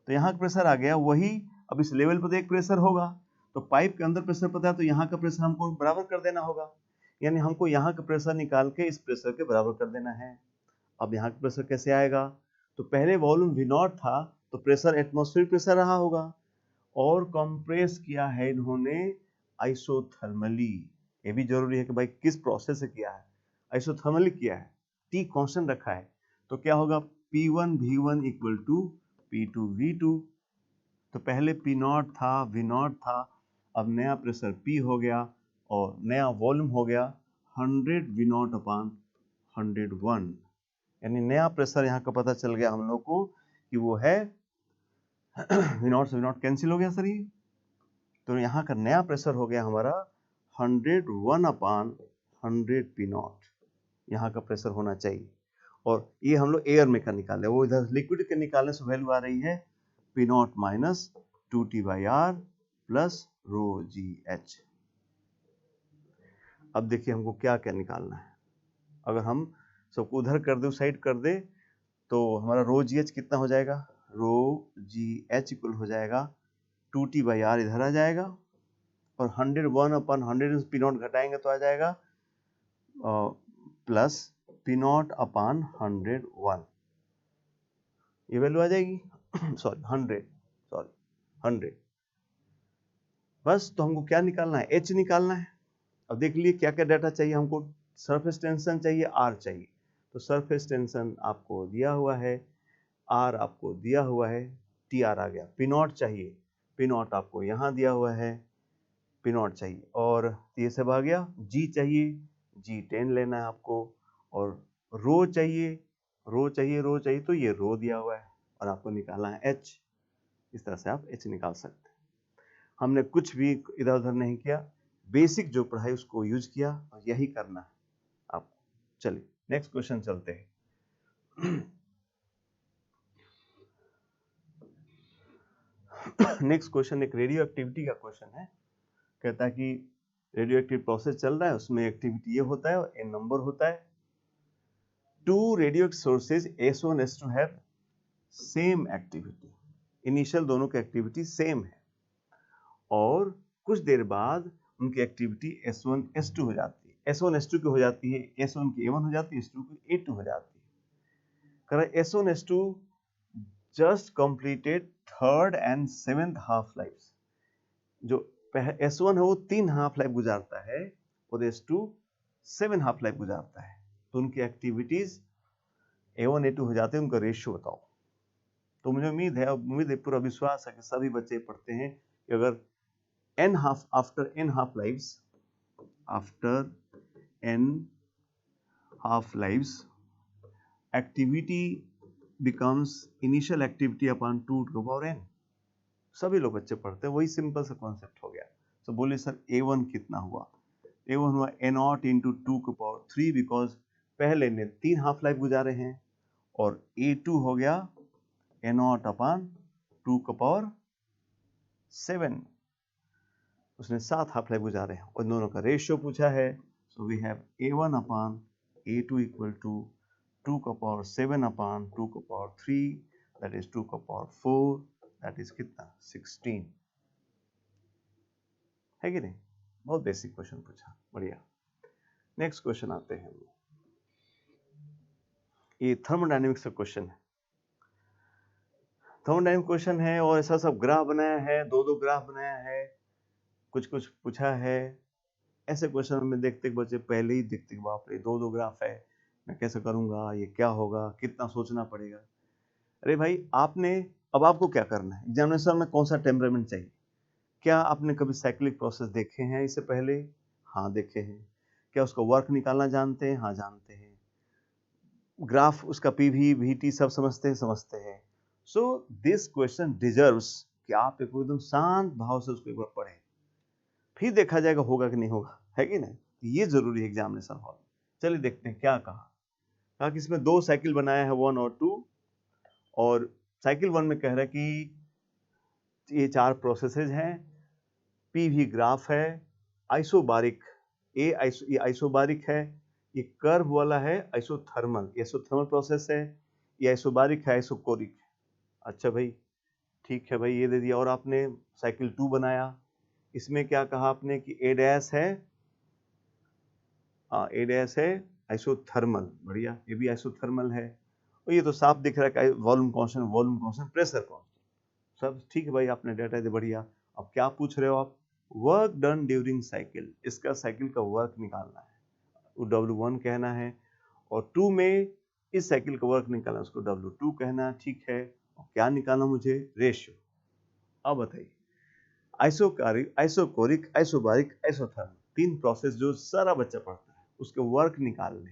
तो यहाँ का प्रेशर आ गया वही। अब इस लेवल पर तो एक प्रेशर होगा, तो पाइप के अंदर प्रेशर पता है तो यहाँ का प्रेशर हमको बराबर कर देना होगा, यानी हमको यहाँ का प्रेशर निकाल के इस प्रेशर के बराबर कर देना है। अब यहाँ का प्रेशर कैसे आएगा, तो पहले वॉल्यूम V0 था तो प्रेशर एटमॉस्फेरिक प्रेशर रहा होगा, और कंप्रेस किया है इन्होंने आइसोथर्मली। ये भी जरूरी है कि भाई किस प्रोसेस से किया है, आइसोथर्मली किया है, T कांस्टेंट रखा है, तो क्या होगा P1 V1 equal to P2 V2, तो पहले P नॉट था, V नॉट था, अब नया प्रेशर P हो गया और नया वॉल्यूम हो गया 100 V नॉट अपान 101, यानी नया प्रेशर यहाँ का पता चल गया हम लोग को कि वो है V नॉट से V नॉट कैंसिल हो गया सर ये, तो यहाँ का नया प्रेशर हो गया हमारा 101 अपान 100 P नॉट, यहाँ का प्रेशर होना चाहिए। और ये हम लोग एयर में का निकाले, वो इधर लिक्विड के निकालने से वैल्यू आ रही है P not minus 2T/R plus row GH। अब देखिए हमको क्या क्या निकालना है, अगर हम सबको उधर कर दे, उस साइड कर दे, तो हमारा रो GH कितना हो जाएगा, रो GH इक्वल हो जाएगा 2T/R इधर आ जाएगा और 101 अपन 100 P नॉट घटाएंगे तो आ जाएगा प्लस P नॉट अपान 101, ये वैल्यू आ जाएगी सॉरी 100 बस। तो हमको क्या निकालना है, H निकालना है। अब देख लिए क्या क्या डाटा चाहिए हमको, सरफेस टेंशन चाहिए, R चाहिए, तो सरफेस टेंशन आपको दिया हुआ है, R आपको दिया हुआ है, TR आ गया। P नॉट चाहिए, P नॉट आपको यहाँ दिया हुआ है, P नॉट चाहिए और ये सब आ गया। G चाहिए, G10 लेना है आपको, और रो चाहिए, तो ये रो दिया हुआ है और आपको निकालना है H। इस तरह से आप H निकाल सकते हैं। हमने कुछ भी इधर उधर नहीं किया, बेसिक जो पढ़ाई उसको यूज किया और यही करना है आपको। चलिए नेक्स्ट क्वेश्चन चलते हैं। नेक्स्ट क्वेश्चन एक रेडियो एक्टिविटी का क्वेश्चन है। कहता है कि रेडियो एक्टिव प्रोसेस चल रहा है, उसमें एक्टिविटी ये होता है और n नंबर होता है। Two radio sources S1 S2 have same activity, initial दोनों की एक्टिविटी सेम है और कुछ देर बाद उनकी एक्टिविटी S1 S2 हो जाती है। S1 S2 की हो जाती है, S1 की A1 हो जाती है, S2 की A2 हो जाती है। कह रहा है S1 S2 just completed third and seventh half life. जो S1 है वो 3 हाफ लाइफ गुजारता है और S2 7 हाफ लाइफ गुजारता है, तो उनकी एक्टिविटीज A1 A2 हो जाते हैं, उनका रेशियो बताओ। तो मुझे उम्मीद है, पूरा विश्वास है कि सभी बच्चे पढ़ते हैं कि अगर after n half lives activity becomes initial activity upon 2 to the power n। सभी लोग बच्चे पढ़ते हैं, वही सिंपल सा कॉन्सेप्ट हो गया। तो बोले सर A1 कितना हुआ, A1 हुआ A0 इंटू 2 के पावर 3, बिकॉज पहले ने 3 हाफ लाइफ गुजारे हैं, और A2 हो गया A0 अपान 2 के पावर 7, उसने 7 हाफ लाइफ गुजारे हैं और दोनों का रेशियो पूछा है। So we have A1 upon A2 equal to 2 का पावर 7 अपान 2 का पावर 3, दैट इज 2 का पावर 4, दैट इज कितना 16 है कि नहीं। बहुत बेसिक क्वेश्चन पूछा, बढ़िया। नेक्स्ट क्वेश्चन आते हैं, ये थर्मोडायनेमिक्स का क्वेश्चन है। थर्मोडायनेमिक क्वेश्चन है और ऐसा सब ग्राफ बनाया है, दो ग्राफ बनाया है, कुछ पूछा है। ऐसे क्वेश्चन में देखते बच्चे पहले ही देखते बाप रे दो ग्राफ है, मैं कैसे करूंगा, ये क्या होगा, कितना सोचना पड़ेगा। अरे भाई अब आपको क्या करना है, एग्जामिनेशन में कौन सा टेम्परामेंट चाहिए। क्या आपने कभी साइक्लिक प्रोसेस देखे हैं इससे पहले? हाँ देखे हैं। क्या उसका वर्क निकालना जानते हैं? हाँ जानते हैं। ग्राफ उसका पीवी वीटी सब समझते हैं। सो दिस क्वेश्चन डिजर्व्स कि आप एकदम शांत भाव से उसको एक बार पढ़ें, फिर देखा जाएगा होगा कि नहीं होगा, है कि नहीं। ये जरूरी है एग्जामिनेशन हॉल। चलिए देखते हैं क्या कहा कि इसमें 2 साइकिल बनाया है 1 और 2, और साइकिल 1 में कह रहा है कि ये 4 प्रोसेसेज हैं, पी भी ग्राफ है, आइसोबारिक ये आइसोबारिक है, ये कर्व वाला है आइसोथर्मल प्रोसेस है, ये आइसोबारिक है, आइसोकोरिक है। अच्छा भाई ठीक है भाई, ये दे दिया। और आपने साइकिल 2 बनाया, इसमें क्या कहा आपने कि A डैश है आइसोथर्मल, बढ़िया, ये भी आइसोथर्मल है। और ये तो साफ दिख रहा है कि वॉल्यूम कांस्टेंट, प्रेशर कांस्टेंट, सब ठीक है भाई, आपने डाटा दे बढ़िया। अब क्या पूछ रहे हो आप, वर्क डन ड्यूरिंग साइकिल, इसका साइकिल का वर्क निकालना है, W1 कहना है, और 2 में इस साइकिल का वर्क निकालना, उसको W2 कहना, ठीक है। और क्या निकालना मुझे, रेशियो। अब बताइए, आइसोकोरिक, आइसोबारिक, आइसोथर्मल, 3 प्रोसेस जो सारा बच्चा पढ़ता है, उसके वर्क निकालने।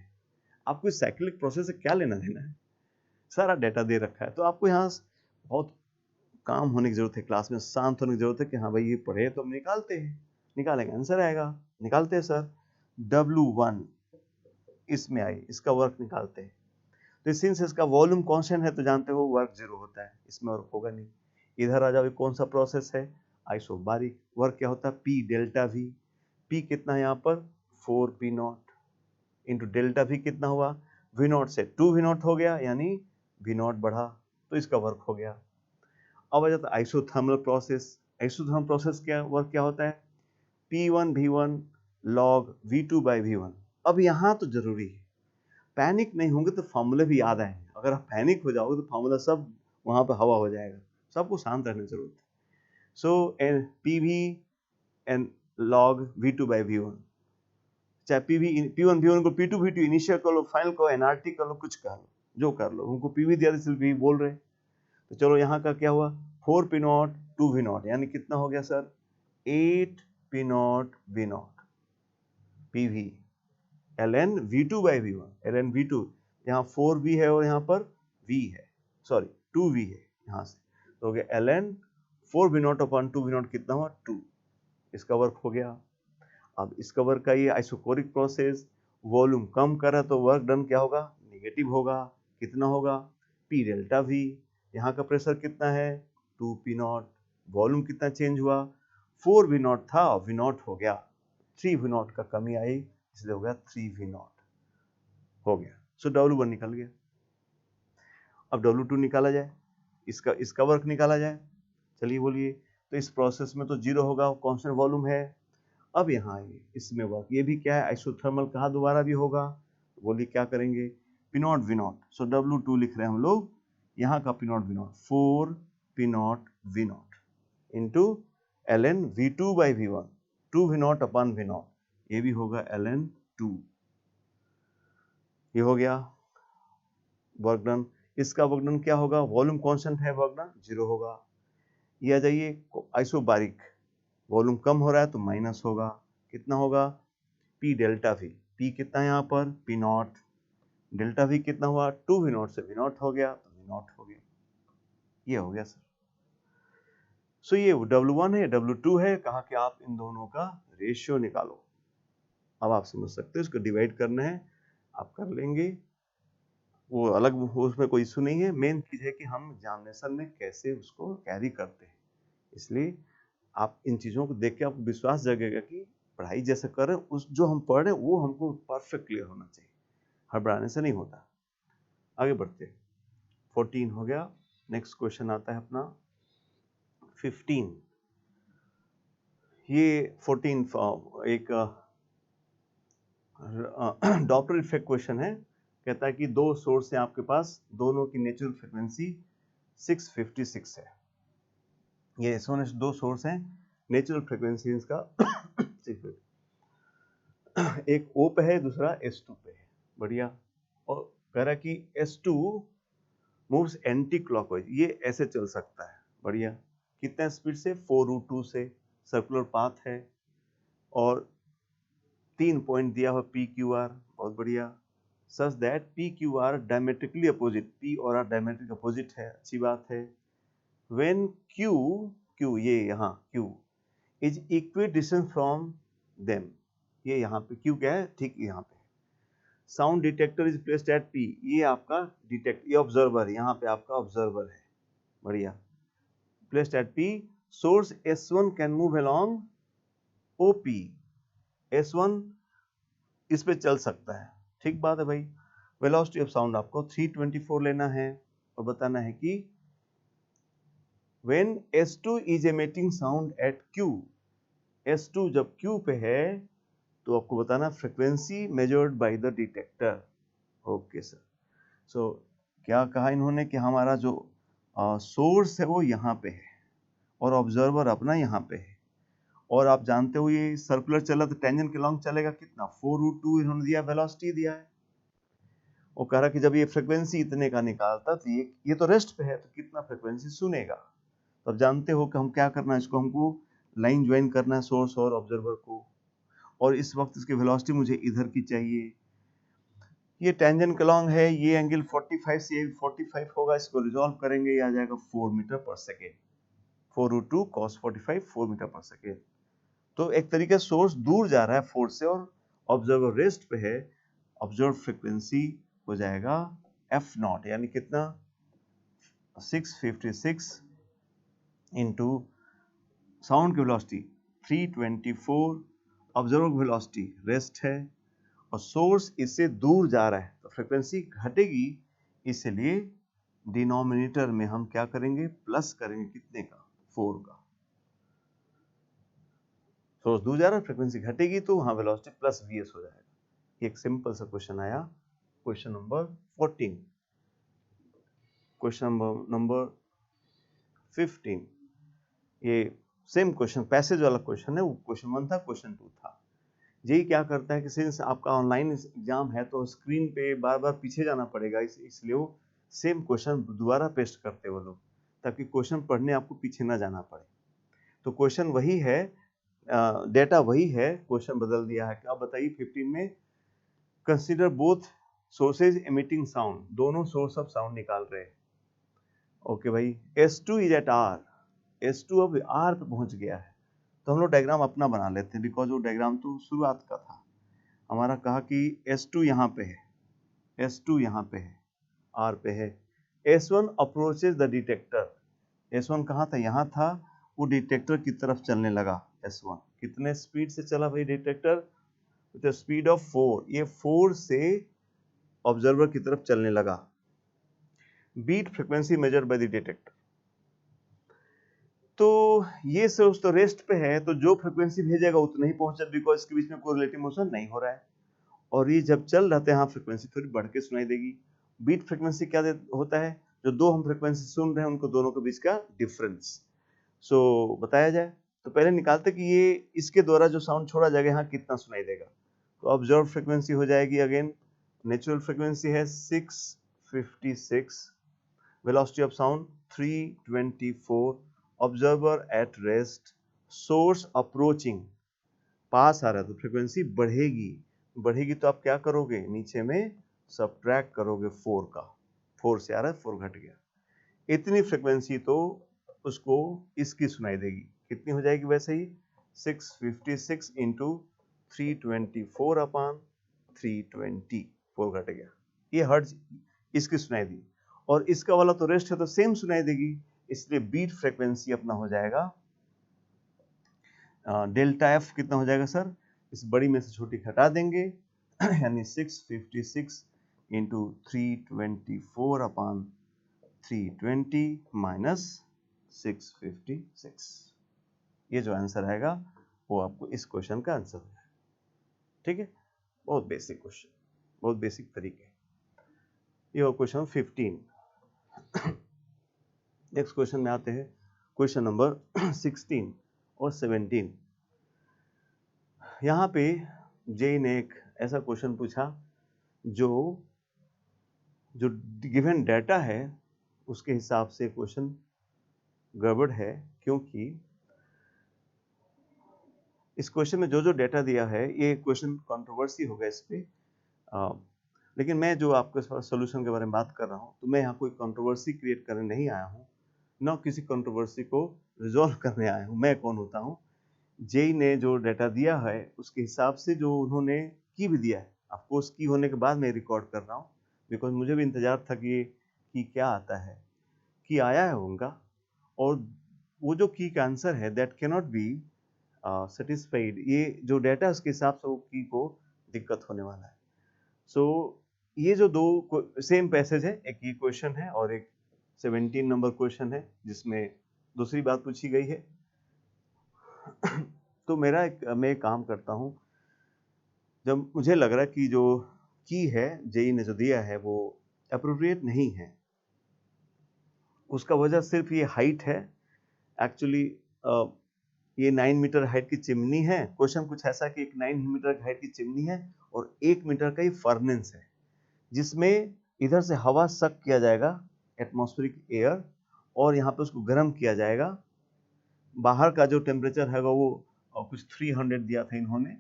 आपको साइक्लिक प्रोसेस से क्या लेना देना है? सारा डेटा दे रखा है, तो आपको यहाँ बहुत काम होने की जरूरत है, क्लास में शांत होने की जरूरत है कि हाँ भाई ये पढ़े तो हम निकालते हैं, निकालेंगे, आंसर आएगा, निकालते हैं सर। W1 इसमें आई, इसका वर्क निकालते हैं। तो सिंस इसका वॉल्यूम कांस्टेंट है तो जानते हो वर्क 0 होता है, इसमें वर्क होगा नहीं। इधर आ जाओ, कौन सा प्रोसेस है? आइसोबारिक। वर्क क्या होता है? P delta V। P कितना है यहाँ पर? 4P0 इंटू डेल्टा V कितना हुआ? V0 से 2V0 हो गया, यानी V0 बढ़ा, तो इसका वर्क हो गया। अब आ जाता है आइसोथर्मल प्रोसेस। आइसोथर्मल प्रोसेस क्या वर्क क्या होता है? P1 V1 log V2 by V1। अब यहाँ तो जरूरी है, पैनिक नहीं होंगे तो फॉर्मूले भी याद आएंगे। अगर आप पैनिक हो जाओगे तो फॉर्मूला सब वहां पे हवा हो जाएगा, सबको शांत रहने की जरूरत है। सो PV and log V2 by V1, चाहे P1 V1 को P2 V2 इनिशियल कर लो, फाइनल को NRT कर लो, कुछ कर लो, जो कर लो, उनको PV दिया इसलिए PV बोल रहे। तो चलो यहाँ का क्या हुआ? 4P0 2V0, यानी कितना हो गया sir? 8P0 V0 PV ln V2 by V1, ln V2, यहाँ 4V है और यहाँ पर V है, सॉरी 2V है यहाँ से, तो हो गया ln 4V0 अपॉन 2V0 कितना हुआ? 2। इसका वर्क हो गया। अब इसका वर्क का ये आइसोकोरिक प्रोसेस, वॉल्यूम कम कर रहा है तो वर्क डन क्या होगा? नेगेटिव होगा। कितना होगा? P delta V। यहाँ का प्रेशर कितना है? 2P0। वॉल्यूम कितना चेंज हुआ? 4V0 था, V0 हो गया, 3V0 का कमी आई, इसलिए हो गया 3V0 हो गया। सो W1 निकल गया। अब W2 निकाला जाए, इसका वर्क निकाला जाए। चलिए बोलिए, तो इस प्रोसेस में तो 0 होगा, कांस्टेंट वॉल्यूम है। अब यहाँ आइए, इसमें वर्क, ये भी क्या है? आइसोथर्मल, कहा दोबारा भी होगा, तो बोलिए क्या करेंगे? P0 V0, सो W2 लिख रहे हैं हम लोग, यहाँ का P0 V0 4P0 V0 into ln V2 by V1 2V0 upon V0, ये भी होगा ln 2। ये हो गया वर्क डन। इसका वर्क डन क्या होगा? वॉल्यूम कांस्टेंट है, वर्क डन 0 होगा। ये आ जाइए आइसोबारिक, वॉल्यूम कम हो रहा है तो माइनस होगा। कितना होगा? P delta V। P कितना है यहाँ पर? P0। डेल्टा V कितना हुआ? 2V0 से V0 हो गया, तो V0 हो गया। ये हो गया सर। सो ये W1 है, W2 है, कहा कि आप इन दोनों का रेशियो निकालो। अब आप समझ सकते हो, इसको डिवाइड करना है, आप कर लेंगे, वो अलग, उसमें कोई इशू नहीं है। मेन चीज है कि हम एग्जामिनेशन में कैसे उसको कैरी करते हैं, इसलिए आप इन चीजों को देख के आपको विश्वास जगेगा कि पढ़ाई जैसे कर रहे हैं, उस जो हम पढ़ रहे हैं वो हमको परफेक्ट क्लियर होना चाहिए, हड़बड़ाने से नहीं होता। आगे बढ़ते, 14 हो गया। नेक्स्ट क्वेश्चन आता है अपना 15। ये 14 एक डॉपलर इफेक्ट क्वेश्चन है। कहता है कि दो सोर्स हैं आपके पास, दोनों की नेचुरल फ्रीक्वेंसी 656 है। ये दो सोर्स हैं, नेचुरल फ्रीक्वेंसी इसका 650, एक O पे है, दूसरा S2 पे है। बढ़िया। और कह रहा कि S2 मूव्स एंटी क्लॉकवाइज, ये ऐसे चल सकता है। बढ़िया। कितना स्पीड से? 4√2 से, सर्कुलर पाथ है, और 3 पॉइंट दिया हुआ PQR, बहुत बढ़िया। Such that PQR diametrically opposite, P और R डायमेट्रिक अपोजिट है, अच्छी बात है। व्हेन Q ये यहाँ Q is equi distance from them, ये यहाँ पे Q क्या है? ठीक यहाँ पे। Sound detector is placed at P, ये आपका डिटेक्ट, ये ऑब्जर्वर, यहाँ पे आपका ऑब्जर्वर है। बढ़िया। Placed at P, source S1 can move along OP, S1 इस पे चल सकता है, ठीक बात है भाई। वेलोसिटी ऑफ साउंड आपको 324 लेना है, और बताना है कि when S2 is emitting sound at Q, S2 जब Q पे है तो आपको बताना frequency measured by the detector. Okay sir. So क्या कहा इन्होंने कि हमारा जो सोर्स है वो यहाँ पे है और ऑब्जर्वर अपना यहाँ पे है, और आप जानते हो ये सर्कुलर चला तो टेंजेंट के लॉन्ग चलेगा, कितना? 4√2 इन्होंने दिया, वेलोसिटी दिया है। वो कह रहा कि जब ये फ्रीक्वेंसी इतने का निकालता तो ये तो रेस्ट पे है, तो कितना फ्रीक्वेंसी सुनेगा। तो अब जानते हो कि हम क्या करना है, इसको हमको लाइन ज्वाइन करना है सोर्स और ऑब्जर्वर को, और इस वक्त इसकी वेलोसिटी मुझे इधर की चाहिए। ये टेंजेंट अलोंग है, ये एंगल 45 से ये 45 होगा, इसको रिजॉल्व करेंगे, ये आ जाएगा 4 मीटर पर सेकेंड। 4√2 cos 45 4 मीटर पर सेकेंड। तो एक तरीके से सोर्स दूर जा रहा है 4 से और ऑब्जर्वर रेस्ट पे है। ऑब्जर्व फ्रीक्वेंसी हो जाएगा f0 यानी कितना 656 इंटू साउंड की वेलोसिटी 324, ऑब्जर्वर की वेलोसिटी रेस्ट है और सोर्स इससे दूर जा रहा है तो फ्रीक्वेंसी घटेगी, इसलिए डिनोमिनेटर में हम क्या करेंगे, प्लस करेंगे कितने का, 4 का। सोर्स दूर जा रहा है, फ्रीक्वेंसी घटेगी तो वहां वेलोसिटी प्लस vs हो जाएगा। एक सिंपल सा क्वेश्चन आया, क्वेश्चन नंबर 14। क्वेश्चन नंबर 15, ये सेम क्वेश्चन पैसेज वाला क्वेश्चन है, वो क्वेश्चन 1 था, क्वेश्चन 2 था। यही क्या करता है कि सिंस आपका ऑनलाइन एग्जाम है तो स्क्रीन पे बार बार पीछे जाना पड़ेगा, इसलिए वो सेम क्वेश्चन दोबारा पेस्ट करते वो लोग, ताकि क्वेश्चन पढ़ने आपको पीछे ना जाना पड़े। तो क्वेश्चन वही है, डेटा वही है, क्वेश्चन बदल दिया है। क्या बताइए 15 में, consider both sources emitting sound, दोनों सोर्स ऑफ साउंड निकाल रहे हैं। ओके भाई, S2 is eight R, S2 अब R पे पहुंच गया है, तो हम लोग डायग्राम अपना बना लेते हैं, बिकॉज वो डायग्राम तो शुरुआत का था हमारा। कहा कि S2 यहाँ पे है, S2 यहाँ पे है, R पे है। S1 approaches the detector, S1 कहाँ था, यहाँ था, वो डिटेक्टर की तरफ चलने लगा। S1 कितने स्पीड से चला भाई डिटेक्टर, विद स्पीड ऑफ 4, ये 4 से ऑब्जर्वर की तरफ चलने लगा। Beat frequency measured by the detector, तो ये सोर्स तो रेस्ट पे है, तो जो फ्रीक्वेंसी भेजेगा उतना ही पहुंचा, बिकॉज इसके बीच में कोई रिलेटिव मोशन नहीं हो रहा है। और ये जब चल रहा है, हाँ फ्रीक्वेंसी थोड़ी बढ़ के सुनाई देगी। बीट फ्रीक्वेंसी क्या होता है, जो दो हम फ्रीक्वेंसी सुन रहे हैं उनको दोनों के बीच का डिफरेंस। सो बताया जाए तो पहले निकालते कि ये इसके द्वारा जो साउंड छोड़ा जाएगा यहाँ कितना सुनाई देगा। तो ऑब्जर्व फ्रीक्वेंसी हो जाएगी, अगेन नेचुरल फ्रीक्वेंसी है 656, velocity of sound 324, observer at rest, source approaching, पास आ रहा है तो फ्रीक्वेंसी बढ़ेगी, बढ़ेगी तो आप क्या करोगे, नीचे में सब्ट्रैक्ट करोगे 4 का, 4 से आ रहा है 4 घट गया, इतनी फ्रीक्वेंसी तो उसको इसकी सुनाई देगी। कितनी हो जाएगी वैसे ही, 656 इंटू 324 अपान 320, 4 घट गया, ये हर्ट्ज इसकी सुनाई दी, और इसका वाला तो रेस्ट है तो सेम सुनाई देगी, इसलिए बीट फ्रीक्वेंसी अपना हो जाएगा डेल्टा एफ कितना हो जाएगा सर, इस बड़ी में से छोटी हटा देंगे यानी 656 इंटू 324 अपान 320 माइनस 656, ये जो आंसर आएगा वो आपको इस क्वेश्चन का आंसर है। ठीक है, बहुत बेसिक क्वेश्चन, बहुत बेसिक तरीके। ये हो क्वेश्चन 15। नेक्स्ट क्वेश्चन में आते हैं, क्वेश्चन नंबर 16 और 17। यहाँ पे जेई ने एक ऐसा क्वेश्चन पूछा जो गिवन डाटा है उसके हिसाब से क्वेश्चन गड़बड़ है, क्योंकि इस क्वेश्चन में जो डाटा दिया है ये क्वेश्चन कंट्रोवर्सी होगा इस पे, लेकिन मैं जो आपके पास सोल्यूशन के बारे में बात कर रहा हूँ, तो मैं यहाँ कोई कंट्रोवर्सी क्रिएट करने नहीं आया हूँ, न किसी कंट्रोवर्सी को रिजॉल्व करने आया हूँ। मैं कौन होता हूँ, जेई ने जो डाटा दिया है उसके हिसाब से जो उन्होंने की भी दिया है, ऑफकोर्स की होने के बाद मैं रिकॉर्ड कर रहा हूँ, बिकॉज मुझे भी इंतजार था कि क्या आता है, की आया है उनका, और वो जो की का आंसर है that can not be satisfied, ये जो डाटा है उसके हिसाब से वो की को दिक्कत होने वाला है। सो ये जो दो सेम पैसेज है, एक ये क्वेश्चन है और एक 17 नंबर क्वेश्चन है जिसमें दूसरी बात पूछी गई है। तो मैं एक काम करता हूँ, जब मुझे लग रहा है कि जो की है जेई ने जो दिया है वो अप्रोप्रिएट नहीं है, उसका वजह सिर्फ ये हाइट है। एक्चुअली ये 9 मीटर हाइट की चिमनी है, क्वेश्चन कुछ ऐसा कि एक 9 मीटर हाइट की चिमनी है और 1 मीटर का ही फर्नेस है, जिसमें इधर से हवा सक किया जाएगा, एटमॉस्फेरिक एयर, और यहाँ पे उसको गर्म किया जाएगा। बाहर का जो टेम्परेचर है वो कुछ 300 दिया था इन्होंने,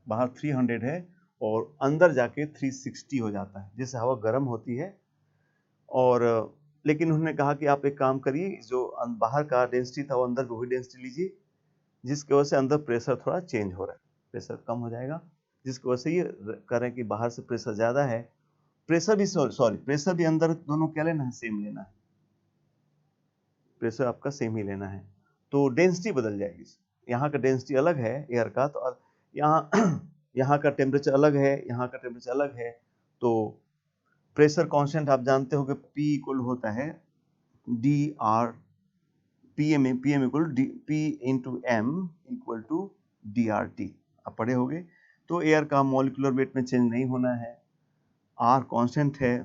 बाहर 300 है और अंदर जाके 360 हो जाता है, जिससे हवा गर्म होती है। और लेकिन उन्होंने कहा कि आप एक काम करिए, जो बाहर का डेंसिटी था वो अंदर भी वही डेंसिटी लीजिए, जिसकी वजह से अंदर प्रेशर थोड़ा चेंज हो रहा है, प्रेशर कम हो जाएगा, जिसकी वजह से ये कर रहे हैं कि बाहर से प्रेशर ज़्यादा है। प्रेशर भी प्रेशर भी अंदर दोनों क्या लेना है, सेम लेना है, प्रेशर आपका सेम ही लेना है। तो डेंसिटी बदल जाएगी, यहाँ का डेंसिटी अलग है एयर का, तो यहाँ यहाँ का टेम्परेचर अलग है, यहाँ का टेम्परेचर अलग है। तो प्रेशर कांस्टेंट आप जानते हो कि P इक्वल होता है dr pm equal P into m equal to dRT, आप पढ़े होंगे। तो एयर का मॉलिक्यूलर वेट में चेंज नहीं होना है, R कांस्टेंट है।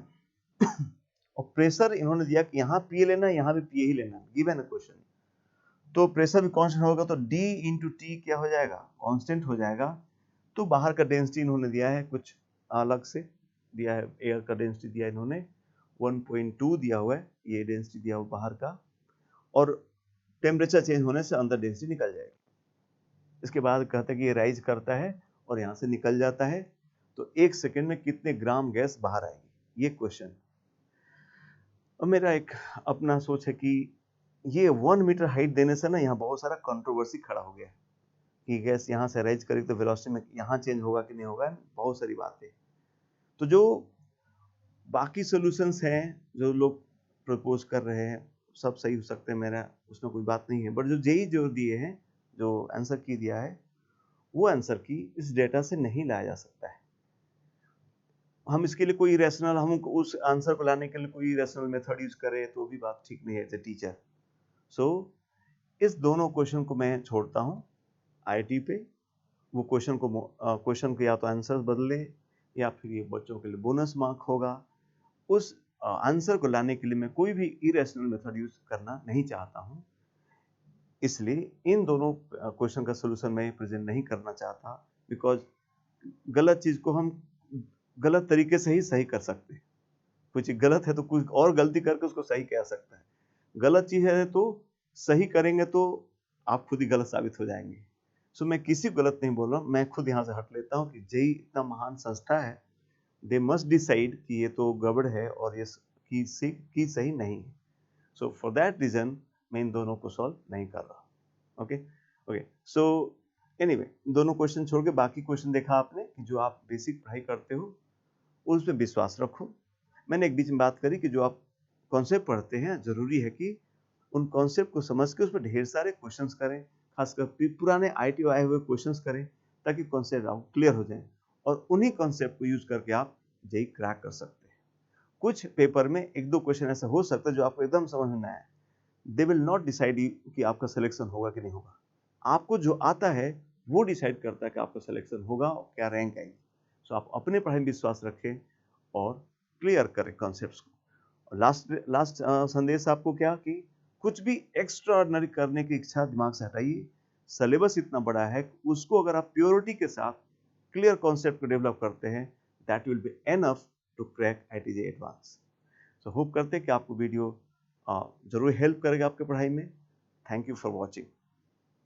और प्रेशर इन्होंने दिया कि यहाँ P लेना है, यहाँ भी P ही लेना है, गिवन है क्वेश्चन। तो प्रेशर भी कांस्टेंट होगा तो D इंटू T क्या हो जाएगा, कांस्टेंट हो जाएगा। तो बाहर का डेंसिटी इन्होंने दिया है कुछ अलग से दिया है, एयर का डेंसिटी दिया है इन्होंने 1.2 दिया हुआ है, ये डेंसिटी दिया हुआ बाहर का, और टेम्परेचर चेंज होने से अंदर डेंसिटी निकल जाएगी। इसके बाद कहते हैं कि ये राइज करता है और यहाँ से निकल जाता है, तो 1 सेकेंड में कितने ग्राम गैस बाहर आएगी, ये क्वेश्चन। और मेरा एक अपना सोच है कि ये 1 मीटर हाइट देने से ना यहाँ बहुत सारा कंट्रोवर्सी खड़ा हो गया कि गैस यहाँ से राइज करेगी तो वेलोसिटी में यहाँ चेंज होगा कि नहीं होगा, बहुत सारी बातें। तो जो बाकी सॉल्यूशंस हैं जो लोग प्रपोज कर रहे हैं सब सही हो सकते हैं, मेरा उसमें कोई बात नहीं है, बट जो जेई जो दिए हैं, जो आंसर की दिया है, वो आंसर की इस डेटा से नहीं लाया जा सकता है। हम इसके लिए कोई रैशनल, हम उस आंसर को लाने के लिए कोई रैशनल मेथड यूज करें तो भी बात ठीक नहीं है एज ए टीचर। सो इस दोनों क्वेश्चन को मैं छोड़ता हूँ आईटी पे। वो क्वेश्चन को या तो आंसर बदले या फिर ये बच्चों के लिए बोनस मार्क होगा। उस आंसर को लाने के लिए मैं कोई भी इरेशनल मेथड यूज करना नहीं चाहता हूँ, इसलिए इन दोनों क्वेश्चन का सोल्यूशन मैं प्रेजेंट नहीं करना चाहता, बिकॉज गलत चीज को हम गलत तरीके से ही सही कर सकते हैं। कुछ गलत है तो कुछ और गलती करके उसको सही कह सकता है, गलत चीज है तो सही करेंगे तो आप खुद ही गलत साबित हो जाएंगे। सो मैं किसी को गलत नहीं बोल रहा हूँ, मैं खुद यहाँ से हट लेता हूँ कि जेई इतना महान संस्था है, दे मस्ट डिसाइड कि ये तो गड़बड़ है और ये की सही नहीं है। सो फॉर दैट रीजन मैं इन दोनों को सॉल्व नहीं कर रहा। ओके ओके, सो एनीवे दोनों क्वेश्चन छोड़ के बाकी क्वेश्चन देखा आपने कि जो आप बेसिक पढ़ाई करते हो उस पर विश्वास रखो। मैंने एक बीच में बात करी कि जो आप कॉन्सेप्ट पढ़ते हैं जरूरी है कि उन कॉन्सेप्ट को समझ के उस पर ढेर सारे क्वेश्चंस करें, खासकर पुराने आईटी आए हुए क्वेश्चंस करें, ताकि कॉन्सेप्ट आप क्लियर हो जाए और उन्हीं कॉन्सेप्ट को यूज करके आप जेई क्रैक कर सकते हैं। कुछ पेपर में एक दो क्वेश्चन ऐसा हो सकता है जो आपको एकदम समझ में आए, दे विल नॉट डिसाइड कि आपका सिलेक्शन होगा कि नहीं होगा। आपको जो आता है वो डिसाइड करता है कि आपका सिलेक्शन होगा और क्या रैंक आएगी। सो आप अपने पढ़ाई में विश्वास रखें और क्लियर करें कॉन्सेप्ट्स को। लास्ट संदेश आपको क्या कि कुछ भी एक्स्ट्रा ऑर्डिनरी करने की इच्छा दिमाग से हटाइए। सिलेबस इतना बड़ा है कि उसको अगर आप प्योरिटी के साथ क्लियर कॉन्सेप्ट को डेवलप करते हैं, that will be enough to crack IIT JEE advance. So hope करते हैं कि आपको वीडियो जरूर हेल्प करेगा आपके पढ़ाई में। Thank you for watching.